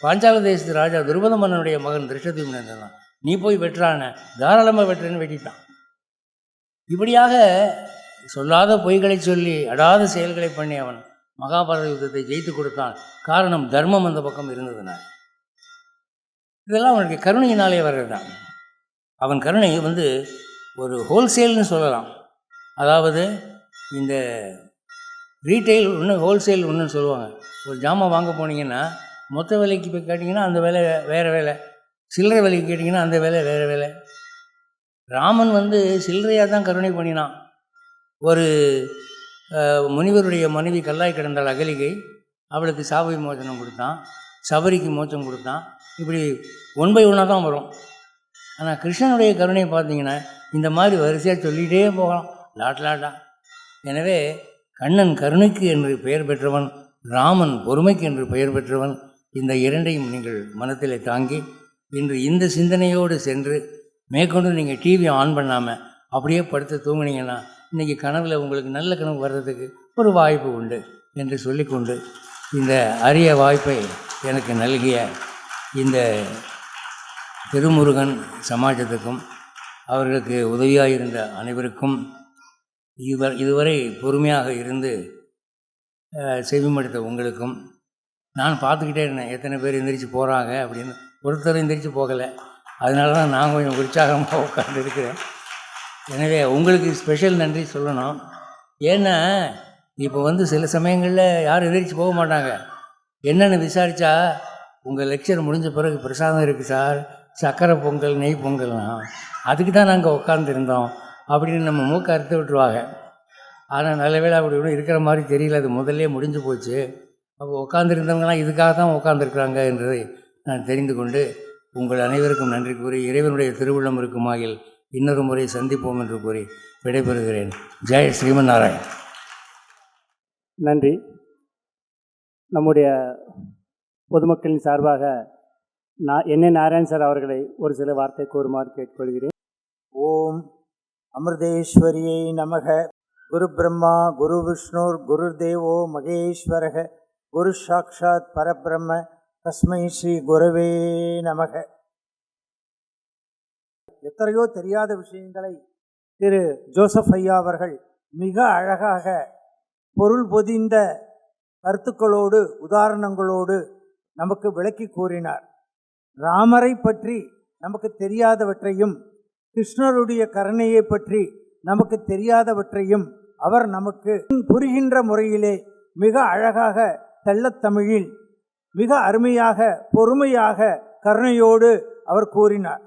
பாஞ்சால தேசத்து ராஜா துருபத மன்னனுடைய மகன் திருஷ்டத்யும்னன் தான், நீ போய் வெட்டுறான, தாராளமாக வெட்டுறேன்னு வெட்டிட்டான். இப்படியாக சொல்லாத பொய்களை சொல்லி அடாத செயல்களை பண்ணி அவன் மகாபாரத யுத்தத்தை ஜெயித்து கொடுத்தான். காரணம் தர்மம் அந்த பக்கம் இருந்ததுனால. இதெல்லாம் அவனுக்கு கருணையினாலே வர்றது தான். அவன் கருணை ஒரு ஹோல்சேல்னு சொல்லலாம். அதாவது இந்த ரீட்டைல் ஒன்று, ஹோல்சேல் ஒன்றுன்னு சொல்லுவாங்க. ஒரு ஜாமான் வாங்க போனீங்கன்னா மொத்த விலைக்கு போய் கேட்டிங்கன்னா அந்த வேலை வேறு வேலை, சில்லறை விலைக்கு கேட்டிங்கன்னா அந்த வேலை வேறு வேலை. ராமன் சில்லறையாக தான் கருணை பண்ணினான். ஒரு முனிவருடைய மனைவி கல்லாய் கிடந்தாள் அகலிகை, அவளுக்கு சாப மோச்சனம் கொடுத்தான், சபரிக்கு மோச்சம் கொடுத்தான். இப்படி 1 by 1 தான் வரும். ஆனால் கிருஷ்ணனுடைய கருணையை பார்த்தீங்கன்னா இந்த மாதிரி வரிசையாக சொல்லிகிட்டே போகலாம், லாட்டா. எனவே கண்ணன் கருணைக்கு என்று பெயர் பெற்றவன், ராமன் பொறுமைக்கு என்று பெயர் பெற்றவன். இந்த இரண்டையும் நீங்கள் மனத்தில் தாங்கி இன்று இந்த சிந்தனையோடு சென்று மேற்கொண்டு நீங்கள் டிவி ஆன் பண்ணாமல் அப்படியே படுத்து தூங்குனீங்கன்னா இன்றைக்கி கனவில் உங்களுக்கு நல்ல கனவு வர்றதுக்கு ஒரு வாய்ப்பு உண்டு என்று சொல்லிக்கொண்டு, இந்த அரிய வாய்ப்பை எனக்கு நல்கிய இந்த திருமுருகன் சமாஜத்துக்கும் அவர்களுக்கு உதவியாக இருந்த அனைவருக்கும், இதுவரை பொறுமையாக இருந்து செவிமடுத்த உங்களுக்கும், நான் பார்த்துக்கிட்டே இருந்தேன் எத்தனை பேர் எந்திரிச்சு போகிறாங்க அப்படின்னு. ஒருத்தர் எந்திரிச்சு போகலை, அதனால தான் நான் கொஞ்சம் உற்சாகமாக உட்கார்ந்து இருக்கிறேன். எனவே உங்களுக்கு ஸ்பெஷல் நன்றி சொல்லணும். ஏன்னா இப்போ சில சமயங்களில் யாரும் எந்திரிச்சு போக மாட்டாங்க. என்னென்னு விசாரித்தா உங்கள் லெக்சர் முடிஞ்ச பிறகு பிரசாதம் இருக்குது சார், சக்கரை பொங்கல் நெய் பொங்கல்னா அதுக்கு தான் நாங்கள் உட்காந்துருந்தோம் அப்படின்னு நம்ம மூக்கை அறுத்து விட்டுருவாங்க. ஆனால் நல்ல வேளை அப்படி ஒன்றும் இருக்கிற மாதிரி தெரியல, அது முதல்லே முடிஞ்சு போச்சு. அப்போ உட்காந்துருந்தவங்களாம் இதுக்காக தான் உட்காந்துருக்குறாங்க என்பதை நான் தெரிந்து கொண்டு உங்கள் அனைவருக்கும் நன்றி கூறி, இறைவனுடைய திருவுள்ளம் இருக்குமாயில் இன்னொரு முறை சந்திப்போம் என்று கூறி விடைபெறுகிறேன். ஜெய் ஸ்ரீமன் நாராயண். நன்றி. நம்முடைய பொதுமக்களின் சார்பாக என் நாராயண் சார் அவர்களை ஒரு சில வார்த்தை கூறுமாறு கேட்டுக்கொள்கிறேன். ஓம் அமிர்தேஸ்வரியை நமக. குரு பிரம்மா குரு விஷ்ணுர் குரு தேவோ மகேஸ்வரக. குரு சாக்ஷாத் பரபிரம்ம தஸ்மை ஸ்ரீ குரவே நமக. எத்தனையோ தெரியாத விஷயங்களை திரு ஜோசப் ஐயா அவர்கள் மிக அழகாக பொருள் பொதிந்த கருத்துக்களோடு உதாரணங்களோடு நமக்கு விளக்கி கூறினார். ராமரை பற்றி நமக்கு தெரியாதவற்றையும் கிருஷ்ணருடைய கருணையை பற்றி நமக்கு தெரியாதவற்றையும் அவர் நமக்கு புரிகின்ற முறையிலே மிக அழகாக தெள்ளத்தமிழில் மிக அருமையாக பொறுமையாக கருணையோடு அவர் கூறினார்.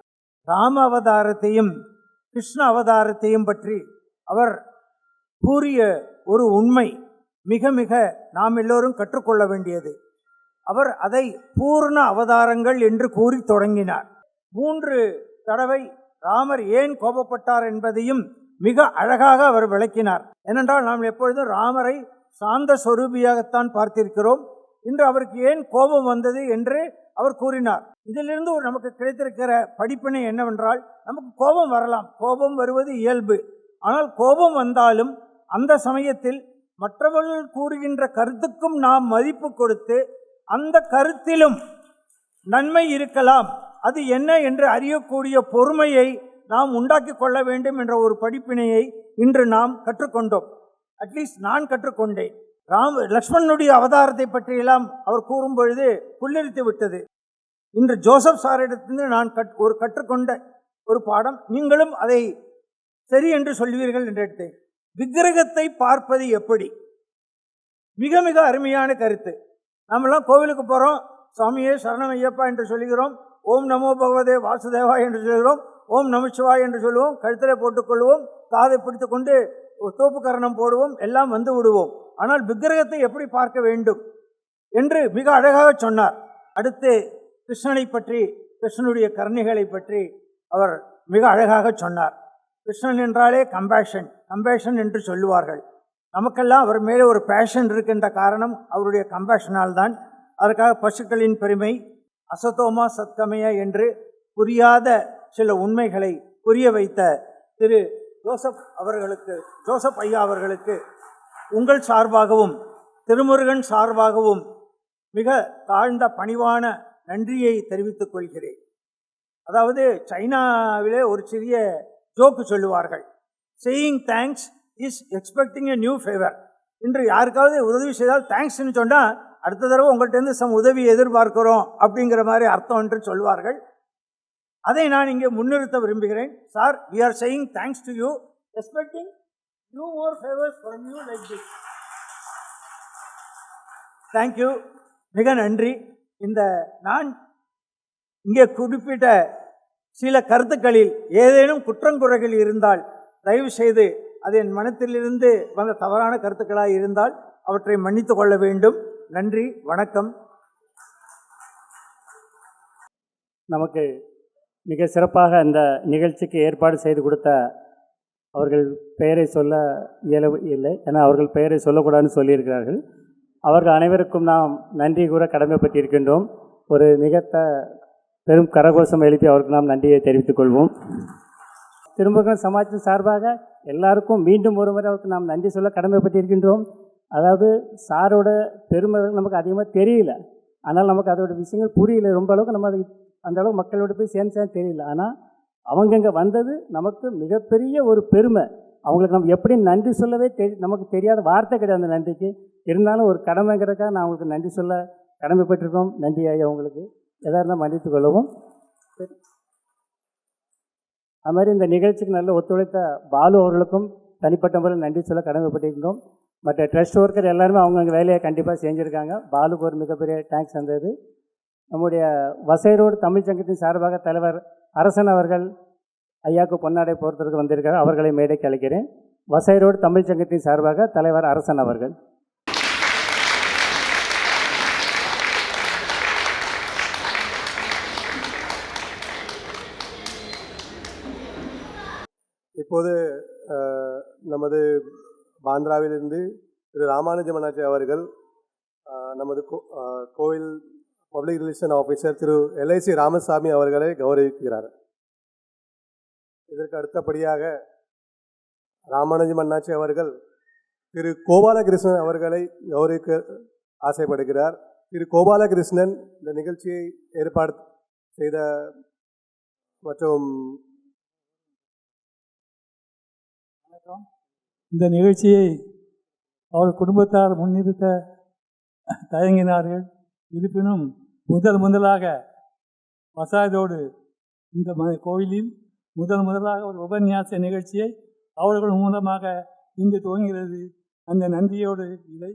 ராம அவதாரத்தையும் கிருஷ்ண அவதாரத்தையும் பற்றி அவர் கூறிய ஒரு உண்மை மிக மிக நாம் எல்லோரும் கற்றுக்கொள்ள வேண்டியது. அவர் அதை பூர்ண அவதாரங்கள் என்று கூறி தொடங்கினார். 3 தடவை ராமர் ஏன் கோபப்பட்டார் என்பதையும் மிக அழகாக அவர் விளக்கினார். ஏனென்றால் நாம் எப்பொழுதும் ராமரை சாந்த சொரூபியாகத்தான் பார்த்திருக்கிறோம். இன்று அவருக்கு ஏன் கோபம் வந்தது என்று அவர் கூறினார். இதிலிருந்து நமக்கு கிடைத்திருக்கிற படிப்பினை என்னவென்றால், நமக்கு கோபம் வரலாம், கோபம் வருவது இயல்பு. ஆனால் கோபம் வந்தாலும் அந்த சமயத்தில் மற்றவர்கள் கூறுகின்ற கருத்துக்கும் நாம் மதிப்பு கொடுத்து அந்த கருத்திலும் நன்மை இருக்கலாம், அது என்ன என்று அறியக்கூடிய பொறுமையை நாம் உண்டாக்கி கொள்ள வேண்டும் என்ற ஒரு படிப்பினையை இன்று நாம் கற்றுக்கொண்டோம். அட்லீஸ்ட் நான் கற்றுக்கொண்டேன். லக்ஷ்மணனுடைய அவதாரத்தை பற்றியெல்லாம் அவர் கூறும் பொழுது புல்லரித்து விட்டது. இன்று ஜோசப் சாரிடத்திலிருந்து நான் கற்றுக்கொண்ட ஒரு பாடம், நீங்களும் அதை சரி என்று சொல்வீர்கள் என்று எடுத்தேன். விக்கிரகத்தை பார்ப்பது எப்படி? மிக மிக அருமையான கருத்து. நம்மெல்லாம் கோவிலுக்கு போகிறோம், சுவாமியே சரணம் ஐயப்பா என்று சொல்கிறோம், ஓம் நமோ பகவதே வாசுதேவா என்று சொல்கிறோம், ஓம் நமச்சிவாய் என்று சொல்லுவோம், கழுத்தில் போட்டுக்கொள்வோம், காதை பிடித்து கொண்டு தோப்பு கரணம் போடுவோம், எல்லாம் வந்து விடுவோம். ஆனால் விக்கிரகத்தை எப்படி பார்க்க வேண்டும் என்று மிக அழகாக சொன்னார். அடுத்து கிருஷ்ணனை பற்றி, கிருஷ்ணனுடைய கருணைகளை பற்றி அவர் மிக அழகாக சொன்னார். கிருஷ்ணன் என்றாலே கம்பேஷன் என்று சொல்லுவார்கள். நமக்கெல்லாம் அவர் மேலே ஒரு பேஷன் இருக்கின்ற காரணம் அவருடைய கம்பேஷனால் தான். அதற்காக பசுக்களின் பெருமை, அசதோமா சத்கமய என்று புரியாத சில உண்மைகளை புரிய வைத்த திரு ஜோசப் ஐயா அவர்களுக்கு உங்கள் சார்பாகவும் திருமுருகன் சார்பாகவும் மிக தாழ்ந்த பணிவான நன்றியை தெரிவித்துக் கொள்கிறேன். அதாவது சைனாவிலே ஒரு சிறிய ஜோக்கு சொல்லுவார்கள், saying thanks is expecting a new favour. இன்று யாருக்காவது உதவி செய்தால் தேங்க்ஸ்ன்னு சொன்னால் அடுத்த தடவை உங்கள்கிட்ட உதவி எதிர்பார்க்கிறோம் அப்படிங்கிற மாதிரி அர்த்தம் என்று சொல்வார்கள். அதை நான் இங்கே முன்னிறுத்த விரும்புகிறேன். Sir, we are saying thanks to you, expecting few more favors from you like this. Thank you. மிக நன்றி. இந்த நான் இங்கே குறிப்பிட்ட சில கருத்துக்களில் ஏதேனும் குற்றங்குறைகள் இருந்தால் தயவு செய்து அது என் மனத்திலிருந்து வந்த தவறான கருத்துக்களாக இருந்தால் அவற்றை மன்னித்து கொள்ள வேண்டும். நன்றி, வணக்கம். நமக்கு மிக சிறப்பாக இந்த நிகழ்ச்சிக்கு ஏற்பாடு செய்து கொடுத்த அவர்கள் பெயரை சொல்ல இயலவில்லை, ஏன்னா அவர்கள் பெயரை சொல்லக்கூடாதுன்னு சொல்லியிருக்கிறார்கள். அவர்கள் அனைவருக்கும் நாம் நன்றி கூற கடமைப்பட்டிருக்கின்றோம். ஒரு மிக பெரும் கரகோஷம் எழுப்பி அவருக்கு நாம் நன்றியை தெரிவித்துக் கொள்வோம். திருமுருகன் சமாஜத்தின் சார்பாக எல்லாருக்கும் மீண்டும் ஒரு முறை அவருக்கு நாம் நன்றி சொல்ல கடமைப்பட்டிருக்கின்றோம். அதாவது சாரோட பெருமைகள் நமக்கு அதிகமாக தெரியல, ஆனால் நமக்கு அதோட விஷயங்கள் புரியல. ரொம்ப அளவுக்கு நம்ம அந்த அளவுக்கு மக்களோட போய் சேர்ந்து தெரியல. ஆனால் அவங்க இங்கே வந்தது நமக்கு மிகப்பெரிய ஒரு பெருமை. அவங்களுக்கு நம்ம எப்படி நன்றி சொல்லவே நமக்கு தெரியாத வார்த்தை கிடையாது அந்த நன்றிக்கு. இருந்தாலும் ஒரு கடமைங்கிறதுக்காக நான் அவங்களுக்கு நன்றி சொல்ல கடமைப்பட்டிருக்கோம். நன்றி ஐயா, உங்களுக்கு எதாக இருந்தால் மன்னித்து கொள்ளவும். அது மாதிரி இந்த நிகழ்ச்சிக்கு நல்ல ஒத்துழைத்த பாலு அவர்களுக்கும் தனிப்பட்ட முறையில் நன்றி சொல்ல கடமைப்பட்டிருக்கிறோம். மற்ற ட்ரஸ்ட் ஒர்க்கர் எல்லாருமே அவங்கவுங்க வேலையை கண்டிப்பாக செஞ்சுருக்காங்க. பாலுக்கு ஒரு மிகப்பெரிய தேங்க்ஸ் வந்தது. நம்முடைய வசைரோடு தமிழ் சங்கத்தின் சார்பாக தலைவர் அரசன் அவர்கள் ஐயாவுக்கு பொன்னாடை போகிறதுக்கு வந்திருக்கார். அவர்களை மேடைக்கு அழைக்கிறேன். வசைரோடு தமிழ் சங்கத்தின் சார்பாக தலைவர் அரசன் அவர்கள். இப்போது நமது பாந்திராவிலிருந்து திரு ராமானுஜம் அண்ணாச்சி அவர்கள் நமது கோவில் பப்ளிக் ரிலேஷன் ஆஃபீஸர் திரு LIC ராமசாமி அவர்களை கௌரவிக்கிறார். இதற்கு அடுத்தபடியாக ராமானுஜம் அண்ணாச்சி அவர்கள் திரு கோபாலகிருஷ்ணன் அவர்களை ஆசைப்படுகிறார். திரு கோபாலகிருஷ்ணன் இந்த நிகழ்ச்சியை ஏற்பாடு செய்த மற்றும் இந்த நிகழ்ச்சியை அவர் குடும்பத்தார் முன்னிறுத்த தயங்கினார்கள். இருப்பினும் முதலாக வசாதோடு இந்த கோயிலில் முதலாக ஒரு உபன்யாச நிகழ்ச்சியை அவர்கள் மூலமாக இன்று துவங்குகிறது. அந்த நன்றியோடு இதை